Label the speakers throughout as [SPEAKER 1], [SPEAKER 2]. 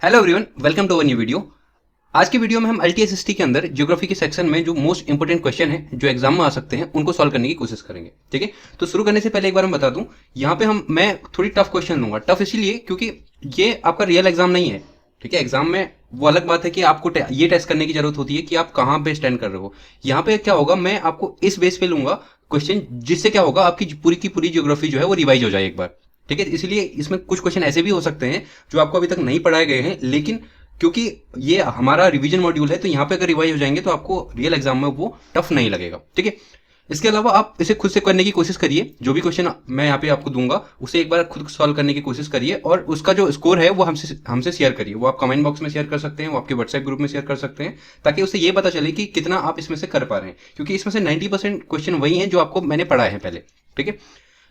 [SPEAKER 1] Hello everyone, welcome to our new video. आज की video में हम एलटीएसएसटी के अंदर ज्योग्राफी के सेक्शन में जो मोस्ट इंपोर्टेंट क्वेश्चन है जो एग्जाम में आ सकते हैं उनको सॉल्व करने की कोशिश करेंगे। ठीक है, तो शुरू करने से पहले एक बार मैं बता दूं, यहाँ पे मैं थोड़ी टफ क्वेश्चन लूंगा। टफ इसीलिए क्योंकि ये आपका रियल एग्जाम नहीं है। ठीक है, एग्जाम में वो अलग बात है कि आपको ये टेस्ट करने की जरूरत होती है कि आप कहाँ पे स्टैंड कर रहे हो। यहाँ पे क्या होगा, मैं आपको इस बेस पे लूंगा क्वेश्चन, जिससे क्या होगा आपकी पूरी की पूरी ज्योग्राफी जो है वो रिवाइज हो जाए एक बार। ठीक है, इसलिए इसमें कुछ क्वेश्चन ऐसे भी हो सकते हैं जो आपको अभी तक नहीं पढ़ाए गए हैं, लेकिन क्योंकि ये हमारा रिवीजन मॉड्यूल है तो यहाँ पे अगर रिवाइज हो जाएंगे तो आपको रियल एग्जाम में वो टफ नहीं लगेगा। ठीक है, इसके अलावा आप इसे खुद से करने की कोशिश करिए। जो भी क्वेश्चन मैं यहाँ पे आपको दूंगा उसे एक बार खुद सॉल्व करने की कोशिश करिए और उसका जो स्कोर है वो हमसे शेयर करिए। वो आप कमेंट बॉक्स में शेयर कर सकते हैं, वो आपके व्हाट्सएप ग्रुप में शेयर कर सकते हैं, ताकि उसे ये पता चले कि कितना आप इसमें से कर पा रहे हैं, क्योंकि इसमें से 90% क्वेश्चन वही हैं जो आपको मैंने पढ़ाए हैं पहले। ठीक है,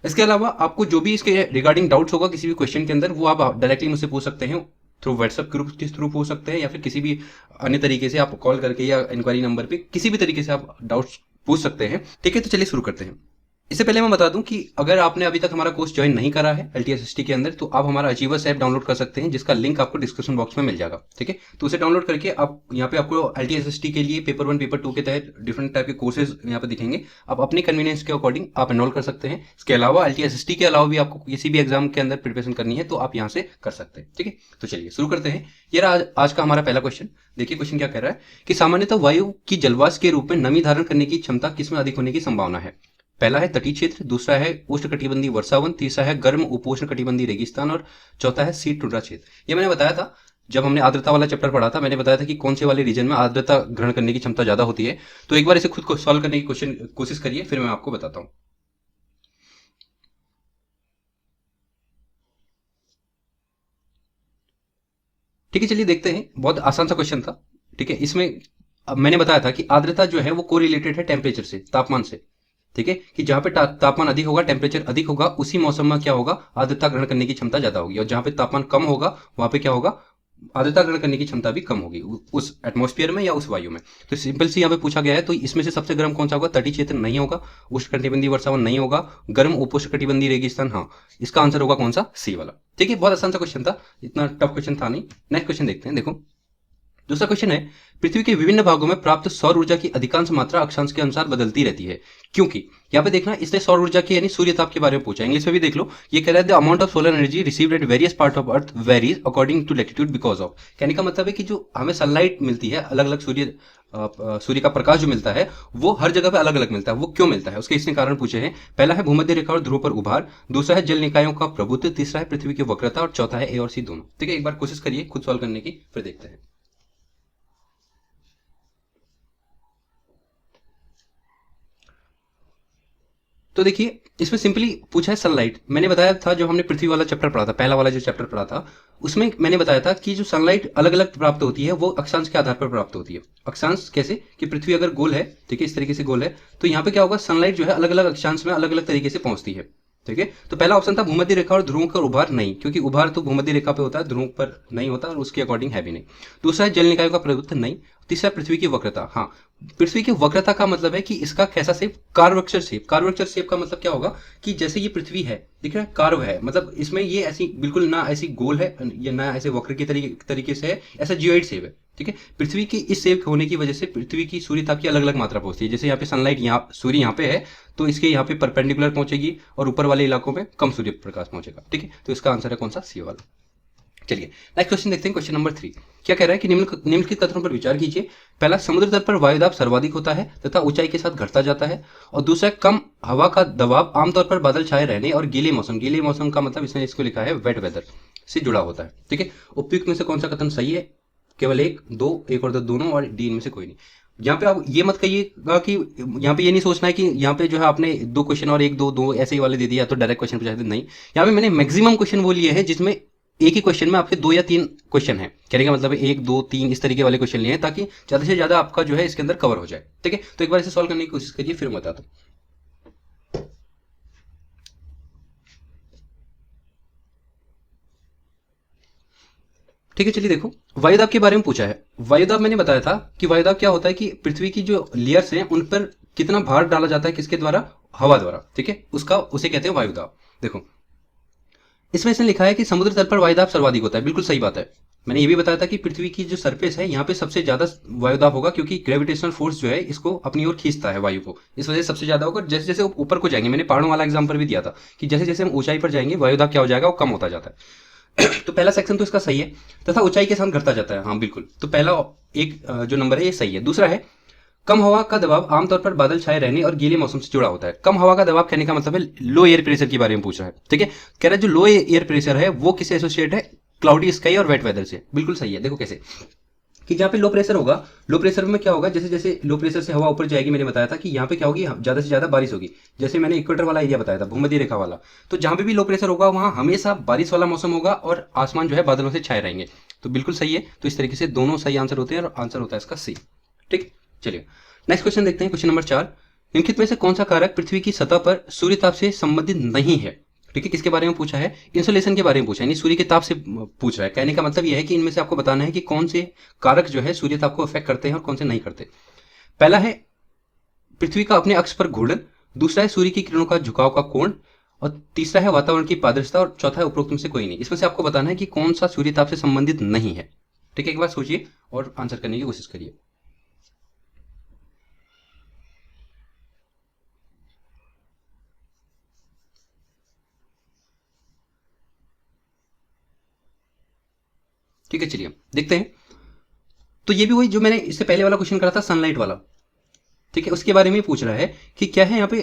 [SPEAKER 1] इसके अलावा आपको जो भी इसके रिगार्डिंग डाउट्स होगा किसी भी क्वेश्चन के अंदर, वो आप डायरेक्टली मुझसे पूछ सकते हैं थ्रू व्हाट्सएप ग्रुप के थ्रू पूछ सकते हैं, या फिर किसी भी अन्य तरीके से आप कॉल करके या इंक्वायरी नंबर पे किसी भी तरीके से आप डाउट्स पूछ सकते हैं। ठीक है, तो चलिए शुरू करते हैं। इससे पहले मैं बता दूं कि अगर आपने अभी तक हमारा कोर्स ज्वाइन नहीं करा है एलटीएसएसटी के अंदर, तो आप हमारा अचीवर्स ऐप डाउनलोड कर सकते हैं, जिसका लिंक आपको डिस्क्रिप्शन बॉक्स में मिल जाएगा। ठीक है, तो उसे डाउनलोड करके आप यहाँ पे आपको एलटीएसएसटी के लिए पेपर 1 पेपर 2 के तहत डिफरेंट टाइप के कोर्सेज यहाँ पे दिखेंगे। आप अपने कन्वीनियंस के अकॉर्डिंग आप एनरोल कर सकते हैं। इसके अलावा एलटीएसएसटी के अलावा भी आपको किसी भी एग्जाम के अंदर प्रिपरेशन करनी है तो आप यहाँ से कर सकते हैं। ठीक है, तो चलिए शुरू करते हैं। ये रहा आज का हमारा पहला क्वेश्चन। देखिए क्वेश्चन क्या कह रहा है कि सामान्यतः वायु की जलवाष्प के रूप में नमी धारण करने की क्षमता किसमें अधिक होने की संभावना है। पहला है तटीय क्षेत्र, दूसरा है उष्णकटिबंधीय वर्षावन, तीसरा है गर्म उपोष्णकटिबंधीय रेगिस्तान और चौथा है शीत टुंड्रा क्षेत्र। ये मैंने बताया था जब हमने आर्द्रता वाला चैप्टर पढ़ा था, मैंने बताया था कि कौन से वाले रीजन में आर्द्रता ग्रहण करने की क्षमता ज्यादा होती है। तो एक बार इसे खुद को सॉल्व करने की कोशिश करिए, फिर मैं आपको बताता हूं। ठीक है, चलिए देखते हैं। बहुत आसान सा क्वेश्चन था। ठीक है, इसमें अब मैंने बताया था कि आर्द्रता जो है वो कोरिलेटेड है टेम्परेचर से, तापमान से। ठीक है, कि जहां पे तापमान अधिक होगा, टेम्परेचर अधिक होगा, उसी मौसम में क्या होगा, आर्द्रता ग्रहण करने की क्षमता ज्यादा होगी, और जहां पे तापमान कम होगा वहां पे क्या होगा, आर्द्रता ग्रहण करने की क्षमता भी कम होगी उस एटमॉस्फेयर में या उस वायु में। तो सिंपल सी यहाँ पे पूछा गया है, तो इसमें से सबसे गर्म कौन सा होगा, तटीय क्षेत्र नहीं होगा, उष्णकटिबंधीय वर्षावन नहीं होगा, गर्म उपोष्णकटिबंधीय रेगिस्तान, हाँ इसका आंसर होगा कौन सा, सी वाला। ठीक है, बहुत आसान सा क्वेश्चन था, इतना टफ क्वेश्चन था नहीं। नेक्स्ट क्वेश्चन देखते हैं। देखो दूसरा क्वेश्चन है, पृथ्वी के विभिन्न भागों में प्राप्त सौर ऊर्जा की अधिकांश मात्रा अक्षांश के अनुसार बदलती रहती है, क्योंकि यहाँ पे देखना, इसने सौर ऊर्जा की यानी सूर्य ताप के बारे में पूछा। इंग्लिश में भी देख लो, ये कह रहा है the amount of solar energy received at various part of earth varies according to latitude because of. कहने का मतलब है कि जो हमें सनलाइट मिलती है, अलग अलग सूर्य का प्रकाश जो मिलता है वो हर जगह पे अलग अलग मिलता है। वो क्यों मिलता है, उसके इसने कारण पूछे हैं। पहला है भूमध्य रेखा और ध्रुव पर उभार, दूसरा है जल निकायों का प्रभुत्व, तीसरा है पृथ्वी की वक्रता, और चौथा है ए और सी दोनों। ठीक है, एक बार कोशिश करिए खुद सॉल्व करने की, फिर देखते हैं। तो देखिए इसमें सिंपली पूछा है सनलाइट। मैंने बताया था जो हमने पृथ्वी वाला चैप्टर पढ़ा था, पहला वाला जो चैप्टर पढ़ा था, उसमें मैंने बताया था कि जो सनलाइट अलग अलग प्राप्त होती है वो अक्षांश के आधार पर प्राप्त होती है। अक्षांश कैसे, कि पृथ्वी अगर गोल है, ठीक है इस तरीके से गोल है, तो यहाँ पे क्या होगा, सनलाइट जो है अलग अलग अक्षांश में अलग अलग तरीके से पहुंचती है। ठीक है, तो पहला ऑप्शन था भूमध्य रेखा और ध्रुव का उभार नहीं, क्योंकि उभार तो भूमध्य रेखा पे होता है, ध्रुव पर नहीं होता और उसके अकॉर्डिंग है भी नहीं। दूसरा है जल निकायों का प्रभुत्व नहीं। तीसरा पृथ्वी की वक्रता, हाँ पृथ्वी की वक्रता का मतलब है कि इसका कैसा शेप, कार्वक्चर शेप। कार्वक्चर शेप का मतलब क्या होगा कि जैसे ये पृथ्वी है, दिख रहा है कार्व है, मतलब इसमें ये ऐसी बिल्कुल ना ऐसी गोल है या ना ऐसे वक्र के तरीके से है, ऐसा जियोइड शेप है। ठीक है, पृथ्वी की इस शेप होने की वजह से पृथ्वी की सूर्य ताप की अलग अलग मात्रा पहुंचती है। जैसे यहाँ पे सनलाइट, यहाँ सूर्य यहाँ पे है तो इसके यहाँ पे परपेंडिकुलर पहुंचेगी और ऊपर वाले इलाकों में कम सूर्य प्रकाश पहुंचेगा। ठीक है, तो इसका आंसर है कौन सा, सी वाला। चलिए नेक्स्ट क्वेश्चन देखते हैं। क्वेश्चन नंबर 3 क्या कह रहा है कि निम्नलिखित कथनों पर विचार कीजिए। पहला, समुद्र तल पर वायुदाब सर्वाधिक होता है तथा ऊंचाई के साथ घटता जाता है, और दूसरा, कम हवा का दबाव आमतौर पर बादल छाए रहने और गीले मौसम का मतलब इसने इसको लिखा है वेट वेदर से जुड़ा होता है। ठीक है, उपयुक्त में से कौन सा कथन सही है, केवल एक, दो, एक और दो, दोनों, और डी इनमें से कोई नहीं। यहाँ पे आप ये मत कहिएगा कि यहाँ पे ये नहीं सोचना है कि यहाँ पे जो है आपने दो क्वेश्चन और एक दो दो ऐसे ही वाले दे दिया तो डायरेक्ट क्वेश्चन पूछा नहीं। यहाँ पे मैंने मैक्सिमम क्वेश्चन वो लिए हैं जिसमें एक ही क्वेश्चन में आपके 2 या 3 क्वेश्चन है। कहने का मतलब है 1 2 3 इस तरीके वाले क्वेश्चन लिए हैं, ताकि ज्यादा से ज्यादा आपका जो है इसके अंदर कवर हो जाए। ठीक है, तो एक बार इसे सॉल्व करने की कोशिश करिए, फिर मैं बताता हूँ। ठीक है, चलिए देखो, वायुदाब के बारे में पूछा है। वायुदाब मैंने बताया था कि वायुदाब क्या होता है कि पृथ्वी की जो लेयर्स हैं उन पर कितना भार डाला जाता है, किसके द्वारा, हवा द्वारा। ठीक है, उसे कहते हैं वायुदाब। देखो इसमें इसने लिखा है कि समुद्र तल पर वायुदाब सर्वाधिक होता है, बिल्कुल सही बात है। मैंने ये भी बताया था कि पृथ्वी की जो सरफेस है यहाँ पे सबसे ज्यादा वायुदाब होगा, क्योंकि ग्रेविटेशनल फोर्स जो है इसको अपनी ओर खींचता है वायु को, इस वजह से सबसे ज्यादा होगा। जैसे जैसे ऊपर को जाएंगे, मैंने पहाड़ों वाला एग्जाम्पल भी दिया था कि जैसे जैसे हम ऊंचाई पर जाएंगे वायुदाब क्या हो जाएगा, वो कम होता जाता है। तो पहला सेक्शन तो इसका सही है, तथा ऊंचाई के साथ घटता जाता है। हाँ बिल्कुल, तो पहला एक जो नंबर है ये सही है। दूसरा है कम हवा का दबाव आमतौर पर बादल छाए रहने और गीले मौसम से जुड़ा होता है। कम हवा का दबाव कहने का मतलब है लो एयर प्रेशर के बारे में पूछ रहा है, ठीक है। कह रहा है जो लो एयर प्रेशर है वो किससे एसोसिएट है, क्लाउडी स्काई और वेट वेदर से। बिल्कुल सही है। देखो कैसे कि जहाँ पे लो प्रेशर होगा, लो प्रेशर में क्या होगा, जैसे जैसे लो प्रेशर से हवा ऊपर जाएगी, मैंने बताया था कि यहाँ पे क्या होगी, ज्यादा से ज्यादा बारिश होगी। जैसे मैंने इक्वेटर वाला एरिया बताया था, भूमध्य रेखा वाला, तो जहाँ पे भी लो प्रेशर होगा वहाँ हमेशा बारिश वाला मौसम होगा और आसमान जो है बादलों से छाए रहेंगे। तो बिल्कुल सही है। तो इस तरीके से दोनों सही आंसर होते हैं और आंसर होता है इसका सी। ठीक, चलिए नेक्स्ट क्वेश्चन देखते हैं। क्वेश्चन नंबर 4, निम्नलिखित में से कौन सा कारक पृथ्वी की सतह पर सूर्य ताप से संबंधित नहीं है। ठीक है, किसके बारे में पूछा है, इंसुलेशन के बारे में पूछा है, यानी सूर्य के ताप से पूछ रहा है। कहने का मतलब यह है कि इनमें से आपको बताना है कि कौन से कारक जो है सूर्य ताप को अफेक्ट करते हैं और कौन से नहीं करते। पहला है पृथ्वी का अपने अक्ष पर घूर्णन, दूसरा है सूर्य की किरणों का झुकाव का कोण, और तीसरा है वातावरण की पारदर्शिता, और चौथा है उपरोक्त में से कोई नहीं। इसमें से आपको बताना है कि कौन सा सूर्य ताप से संबंधित नहीं है। ठीक है, एक बार सोचिए और आंसर करने की कोशिश करिए। ठीक है, चलिए देखते हैं। तो ये भी वही जो मैंने इससे पहले वाला क्वेश्चन करा था, सनलाइट वाला। ठीक है, उसके बारे में पूछ रहा है कि क्या है यहाँ पे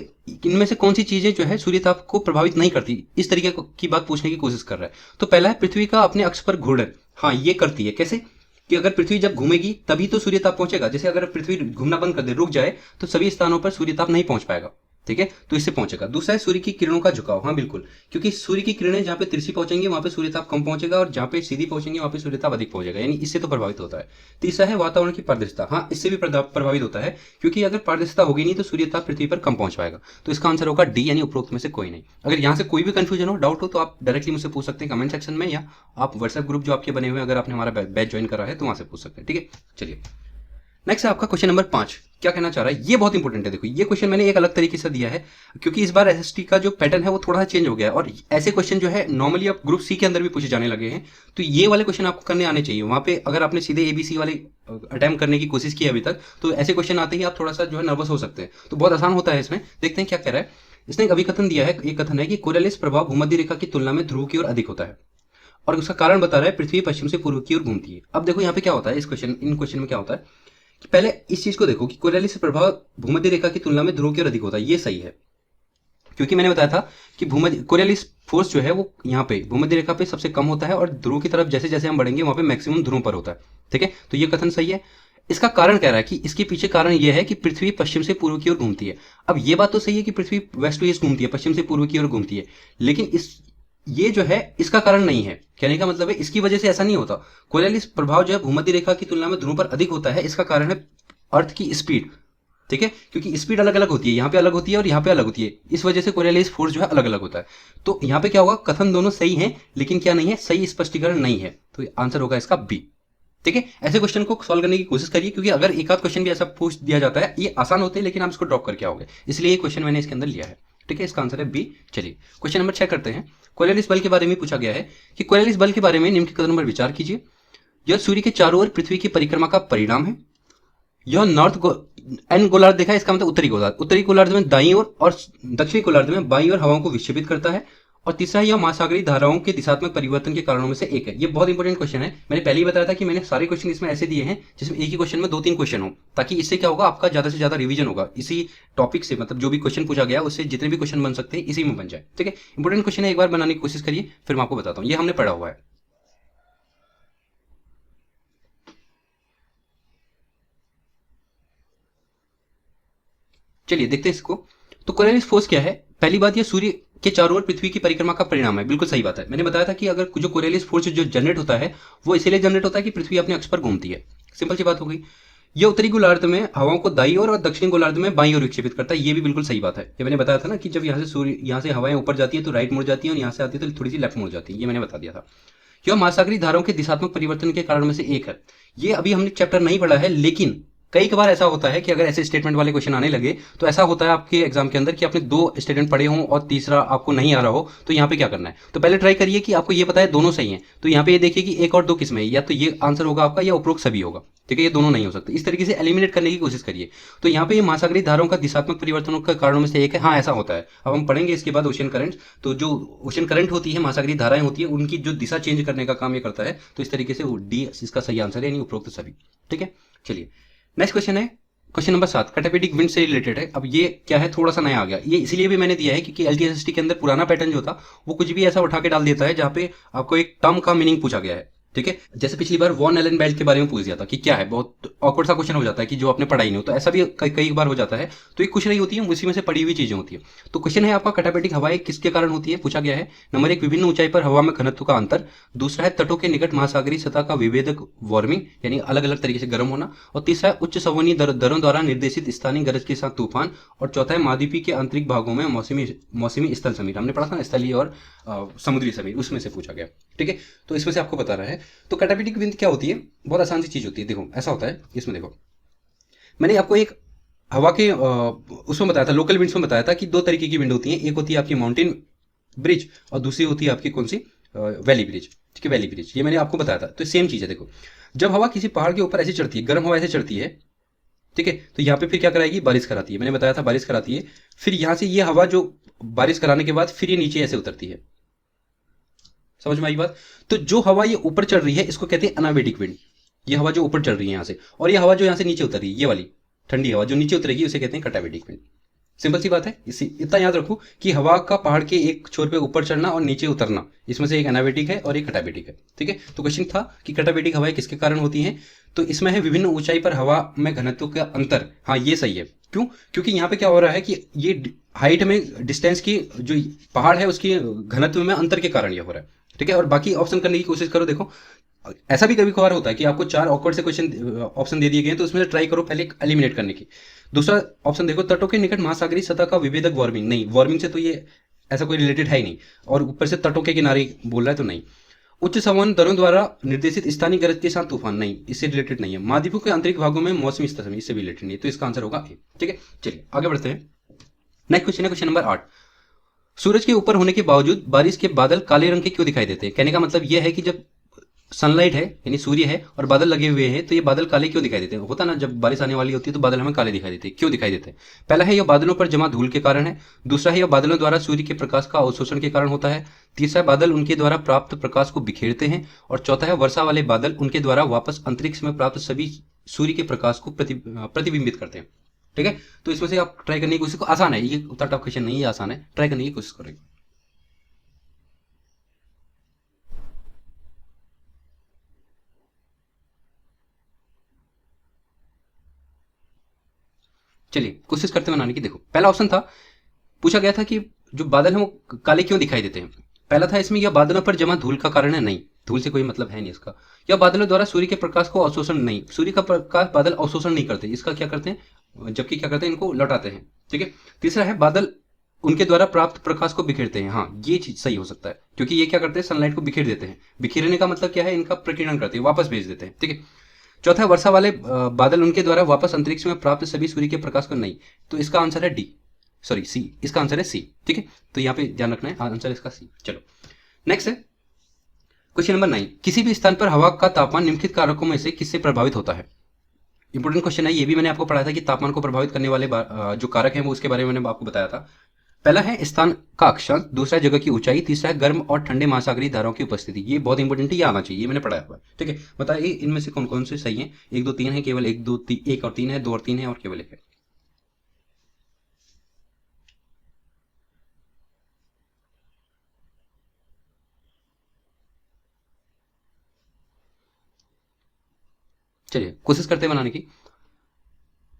[SPEAKER 1] इनमें से कौन सी चीजें जो है सूर्य ताप को प्रभावित नहीं करती, इस तरीके की बात पूछने की कोशिश कर रहा है। तो पहला है पृथ्वी का अपने अक्ष पर घूर्णन। हाँ, ये करती है। कैसे कि अगर पृथ्वी जब घूमेगी तभी तो सूर्य ताप पहुंचेगा। जैसे अगर पृथ्वी घूमना बंद कर दे, रुक जाए, तो सभी स्थानों पर सूर्य ताप नहीं पहुंच पाएगा। ठीक है, तो इससे पहुंचेगा। दूसरा है सूर्य की किरणों का झुकाव। हाँ बिल्कुल, क्योंकि सूर्य की किरणें जहां पे तिरछी पहुंचेंगी वहां पे सूर्यताप कम पहुंचेगा और जहां पे सीधी पहुंचेंगे वहां पे सूर्यताप अधिक पहुंचेगा, यानी इससे तो प्रभावित होता है। तीसरा है वातावरण की पारदर्शिता। हाँ, इससे भी प्रभावित होता है, क्योंकि अगर पारदर्शिता होगी नहीं तो सूर्यताप पृथ्वी पर कम पहुंच पाएगा। तो इसका आंसर होगा डी, यानी उपरोक्त में से कोई नहीं। अगर यहाँ से कोई भी कंफ्यूजन हो, डाउट हो, तो आप डायरेक्टली मुझसे पूछ सकते हैं कमेंट सेक्शन में, या आप व्हाट्सएप ग्रुप जो आपके बने हुए हैं, अगर आपने हमारा बैच ज्वाइन करा है तो वहां से पूछ सकते हैं। ठीक है, चलिए नेक्स्ट है आपका क्वेश्चन नंबर 5। क्या कहना चाह रहा है, ये बहुत इंपॉर्टेंट है। देखो ये क्वेश्चन मैंने एक अलग तरीके से दिया है, क्योंकि इस बार एसएसटी का जो पैटर्न है वो थोड़ा सा चेंज हो गया है, और ऐसे क्वेश्चन जो है नॉर्मली आप ग्रुप सी के अंदर भी पूछे जाने लगे हैं। तो ये वाले क्वेश्चन आपको करने आने चाहिए। वहां पे अगर आपने सीधे एबीसी वाले अटेम्प्ट करने की कोशिश की अभी तक, तो ऐसे क्वेश्चन आते ही आप थोड़ा सा जो है नर्वस हो सकते हैं। तो बहुत आसान होता है इसमें। देखते हैं क्या कह रहा है। इसने एक अभिकथन दिया है, एक कथन है कि कोरियलिस प्रभाव भूमध्य रेखा की तुलना में ध्रुव की ओर अधिक होता है, और उसका कारण बता रहा है पृथ्वी पश्चिम से पूर्व की ओर घूमती है। अब देखो यहाँ पे क्या होता है, इन क्वेश्चन में क्या होता है कि पहले इस चीज को देखो कि कोरियलिस प्रभाव भूमध्य रेखा की तुलना में ध्रुव की ओर अधिक होता है। ये सही है, क्योंकि मैंने बताया था कि कोरियलिस फोर्स जो है वो यहाँ पे भूमध्य रेखा पे सबसे कम होता है, और ध्रुव की तरफ जैसे जैसे हम बढ़ेंगे वहां पे मैक्सिमम ध्रुव पर होता है। ठीक है, तो ये कथन सही है। इसका कारण कह रहा है कि इसके पीछे कारण यह है कि पृथ्वी पश्चिम से पूर्व की ओर घूमती है। अब ये बात तो सही है कि पृथ्वी वेस्ट टू ईस्ट घूमती है, पश्चिम से पूर्व की ओर घूमती है, लेकिन ये जो है इसका कारण नहीं है। कहने का मतलब है इसकी वजह से ऐसा नहीं होता। कोरियलिस प्रभाव जो है भूमध्य रेखा की तुलना में ध्रुव पर अधिक होता है, इसका कारण है अर्थ की स्पीड। ठीक है, क्योंकि स्पीड अलग अलग होती है, यहाँ पे अलग होती है और यहाँ पे अलग होती है, इस वजह से कोरियलिस फोर्स जो है अलग अलग होता है। तो यहाँ पे क्या होगा, कथन दोनों सही है, लेकिन क्या नहीं है, सही स्पष्टीकरण नहीं है। तो आंसर होगा इसका बी। ठीक है, ऐसे क्वेश्चन को सॉल्व करने की कोशिश करिए, क्योंकि अगर एक आध क्वेश्चन भी ऐसा पूछ दिया जाता है, ये आसान होते हैं लेकिन आप इसको ड्रॉप करके आओगे, इसलिए ये क्वेश्चन मैंने इसके अंदर लिया है। ठीक है, इसका आंसर है बी। चलिए क्वेश्चन नंबर 6 करते हैं। कोरियलिस बल के बारे में पूछा गया है कि कोरियलिस बल के बारे में निम्न के कथन पर विचार कीजिए। यह सूर्य के चारों ओर पृथ्वी की परिक्रमा का परिणाम है। यह एन गोलार्ध देखा है, इसका मतलब उत्तरी गोलार्ध, उत्तरी गोलार्ध में दाईं ओर और दक्षिणी गोलार्ध में बाईं ओर हवाओं को विक्षेपित करता है। और तीसरा, यह महासागरीय धाराओं के दिशात्मक परिवर्तन के कारणों में से एक है। ये बहुत इंपॉर्टेंट क्वेश्चन है। मैंने पहले ही बताया था कि मैंने सारे क्वेश्चन इसमें ऐसे दिए हैं जिसमें एक ही क्वेश्चन में 2-3 क्वेश्चन हो, ताकि इससे क्या होगा, आपका ज्यादा से ज्यादा रिवीजन होगा इसी टॉपिक से। मतलब जो भी क्वेश्चन पूछा गया उससे जितने भी क्वेश्चन बन सकते हैं इसी में बन जाए। ठीक है, इंपॉर्टेंट क्वेश्चन है, एक बार बनाने की कोशिश करिए, फिर मैं आपको बताता हूँ। ये हमने पढ़ा हुआ है। चलिए देखते हैं इसको। तो कोरियलिस फोर्स क्या है। पहली बात, ये सूर्य के चारों ओर पृथ्वी की परिक्रमा का परिणाम है। बिल्कुल सही बात है। मैंने बताया था कि अगर जो कोरियलिस फोर्स जो जनरेट होता है वो इसीलिए जनरेट होता है कि पृथ्वी अपने अक्ष पर घूमती है। सिंपल सी बात हो गई। ये उत्तरी गोलार्ध में हवाओं को दाईं ओर और दक्षिणी गोलार्ध में बाईं ओर विक्षेपित करता है। ये भी बिल्कुल सही बात है। ये मैंने बताया था ना कि जब यहाँ से हवाएं ऊपर जाती है तो राइट मुड़ जाती है, और यहाँ से आती है तो थोड़ी सी लेफ्ट मुड़ जाती है। ये मैंने बता दिया था। यह महासागरीय धाराओं के दिशात्मक परिवर्तन के कारण में से एक है। ये अभी हमने चैप्टर नहीं पढ़ा है, लेकिन कई बार ऐसा होता है कि अगर ऐसे स्टेटमेंट वाले क्वेश्चन आने लगे तो ऐसा होता है आपके एग्जाम के अंदर कि आपने 2 स्टेटमेंट पढ़े हों और तीसरा आपको नहीं आ रहा हो, तो यहाँ पे क्या करना है, तो पहले ट्राई करिए कि आपको ये पता है दोनों सही हैं, तो यहाँ पे ये देखिए कि 1 और 2 किस में है, या तो ये आंसर होगा आपका या उपरोक्त सभी होगा, ठीक है, ये दोनों नहीं हो सकते। इस तरीके से एलिमिनेट करने की कोशिश करिए। तो यहाँ पे ये महासागरीय धाराओं का दिशात्मक परिवर्तनों के कारणों में से एक है, हाँ ऐसा होता है। अब हम पढ़ेंगे इसके बाद ओशन करंट, तो जो ओशन करंट होती है, महासागरीय धाराएं होती है, उनकी जो दिशा चेंज करने का काम ये करता है। तो इस तरीके से डी इसका सही आंसर है, यानी उपरोक्त सभी, ठीक है। चलिए नेक्स्ट क्वेश्चन है क्वेश्चन नंबर 7, कैटापेटिक विंड से रिलेटेड है। अब ये क्या है, थोड़ा सा नया आ गया, ये इसलिए भी मैंने दिया है क्योंकि एलटीएसएसटी के अंदर पुराना पैटर्न जो था वो कुछ भी ऐसा उठा के डाल देता है जहां पे आपको एक टर्म का मीनिंग पूछा गया है, ठीक है। जैसे पिछली बार वॉन एलन बेल्ट के बारे में पूछ दिया था कि क्या है, बहुत ऑकवर्ड सा क्वेश्चन हो जाता है कि जो आपने पढ़ा ही नहीं हो, तो ऐसा भी कई बार हो जाता है। तो ये कुछ नहीं होती है, उसी में से पड़ी हुई चीजें होती है। तो क्वेश्चन है आपका, कैटापेटिक हवाएं किसके कारण होती है, पूछा गया है। नंबर 1, विभिन्न ऊंचाई पर हवा में घनत्व का अंतर। दूसरा है तटों के निकट महासागरीय सतह का विभेदक वार्मिंग, यानी अलग अलग तरीके से गर्म होना। और तीसरा है उच्च संवहनी दरों द्वारा निर्देशित स्थानीय गरज के साथ तूफान। और चौथा है महाद्वीपीय के आंतरिक भागों में मौसमी स्थल समीर, हमने पढ़ा था ना, स्थलीय और समुद्री समीर, उसमें से पूछा गया, ठीक है। तो इसमें से आपको बता रहा है। तो कैटापेटिक विंड क्या होती है, बहुत आसान सी चीज होती है। देखो ऐसा होता है, इसमें देखो मैंने आपको एक हवा के उसमें बताया था, लोकल विंड्स में बताया था कि 2 तरीके की विंड होती है। एक होती है आपकी माउंटेन ब्रिज और दूसरी होती है आपकी कौन सी, वैली ब्रिज, ठीक है, वैली ब्रिज, ये मैंने आपको बताया था। तो सेम चीज है। देखो जब हवा किसी पहाड़ के ऊपर ऐसे चढ़ती है, गर्म हवा ऐसे चढ़ती है, ठीक है, तो यहाँ पे फिर क्या कराएगी, बारिश कराती है। मैंने बताया था बारिश कराती है। फिर यहाँ से ये हवा जो बारिश कराने के बाद फिर ये नीचे ऐसे उतरती है, समझ में आई बात। तो जो हवा ये ऊपर चढ़ रही है इसको कहते हैं अनाबेटिक विंड। ये हवा जो ऊपर चढ़ रही है यहाँ से, और ये हवा जो यहाँ से नीचे उतर रही है, ये वाली ठंडी हवा जो नीचे उतरेगी उसे कहते हैं कैटाबेटिक विंड। सिंपल सी बात है। इसी इतना याद रखो कि हवा का पहाड़ के एक छोर पे ऊपर चढ़ना और नीचे उतरना, इसमें से एक एनाबेटिक है और एक कैटाबेटिक है, ठीक है। तो क्वेश्चन था कि कैटाबेटिक हवाएं किसके कारण होती हैं, तो इसमें है विभिन्न ऊंचाई पर हवा में घनत्व का अंतर। हाँ ये सही है। क्यों, क्योंकि यहाँ पे क्या हो रहा है कि ये हाइट में डिस्टेंस की जो पहाड़ है उसकी घनत्व में अंतर के कारण ये हो रहा है, ठीक है। और बाकी ऑप्शन करने की कोशिश करो। देखो ऐसा भी कभी कभार होता है कि आपको 4 ऑकवर्ड से क्वेश्चन ऑप्शन दे दिए गए हैं, तो उसमें से ट्राई करो पहले एलिमिनेट करने की। दूसरा ऑप्शन देखो, तटों के निकट महासागरीय सतह का विभेदक वार्मिंग, नहीं वार्मिंग से तो ये ऐसा कोई रिलेटेड है ही नहीं, और ऊपर से तटों के किनारे बोल रहा है तो नहीं। उच्च संवहन दरों द्वारा निर्देशित स्थानीय गरज के साथ तूफान, नहीं इससे रिलेटेड नहीं है। महाद्वीपों के आंतरिक भागों में मौसमी स्थिति, इससे भी रिलेटेड नहीं है, तो इसका आंसर होगा ए, ठीक है। चलिए आगे बढ़ते हैं। नेक्स्ट क्वेश्चन है क्वेश्चन नंबर 8, सूरज के ऊपर होने के बावजूद बारिश के बादल काले रंग के क्यों दिखाई देते हैं। कहने का मतलब यह है कि जब सनलाइट है यानी सूर्य है और बादल लगे हुए हैं तो ये बादल काले क्यों दिखाई देते हैं। होता ना जब बारिश आने वाली होती है तो बादल हमें काले दिखाई देते हैं, क्यों दिखाई देते हैं। पहला है यह बादलों पर जमा धूल के कारण है। दूसरा है यह बादलों द्वारा सूर्य के प्रकाश का अवशोषण के कारण होता है। तीसरा बादल उनके द्वारा प्राप्त प्रकाश को बिखेरते हैं। और चौथा है वर्षा वाले बादल उनके द्वारा वापस अंतरिक्ष में प्राप्त सभी सूर्य के प्रकाश को प्रतिबिंबित करते हैं, ठीक है। तो इसमें से आप ट्राई करने की कोशिश करो, आसान है ये, उतना टफ क्वेश्चन नहीं है, आसान है, ट्राई करने की कोशिश करें। चलिए कोशिश करते हैं बनाने की। देखो पहला ऑप्शन था, पूछा गया था कि जो बादल हैं वो काले क्यों दिखाई देते हैं। पहला था इसमें यह बादलों पर जमा धूल का कारण है, नहीं धूल से कोई मतलब है नहीं इसका। यह बादलों द्वारा सूर्य के प्रकाश को अवशोषण, नहीं सूर्य का प्रकाश बादल अवशोषण नहीं करते, इसका क्या करते हैं, जबकि क्या करते हैं इनको लौटाते हैं, ठीक है। तीसरा है बादल उनके द्वारा प्राप्त प्रकाश को बिखेरते हैं, हाँ ये चीज सही हो सकता है क्योंकि ये क्या करते हैं सनलाइट को बिखेर देते हैं। बिखेरने का मतलब क्या है, इनका प्रकीर्णन करते हैं, वापस भेज देते हैं, ठीक है। चौथा है वर्षा वाले बादल उनके द्वारा वापस अंतरिक्ष में प्राप्त सभी सूर्य के प्रकाश को, नहीं, तो इसका आंसर है डी, सॉरी सी, इसका आंसर है सी, ठीक है। तो यहाँ पे ध्यान रखना है, आंसर इसका सी। चलो नेक्स्ट है क्वेश्चन नंबर 9, किसी भी स्थान पर हवा का तापमान निम्नलिखित कारकों में से किससे प्रभावित होता है। इंपोर्टेंट क्वेश्चन है, ये भी मैंने आपको पढ़ाया था कि तापमान को प्रभावित करने वाले जो कारक हैं वो उसके बारे में मैंने आपको बताया था। पहला है स्थान का अक्षांश, दूसरा जगह की ऊंचाई, तीसरा है गर्म और ठंडे महासागरीय धाराओं की उपस्थिति। ये बहुत इंपॉर्टेंट है, ये आना चाहिए, ये मैंने पढ़ाया हुआ है, ठीक है। बताइए इनमें से कौन कौन से सही हैं। 1 2 3 है, केवल 1 2 3, 1 और 3 है, 2 और 3 है और केवल 1 है। चलिए कोशिश करते हैं बनाने की।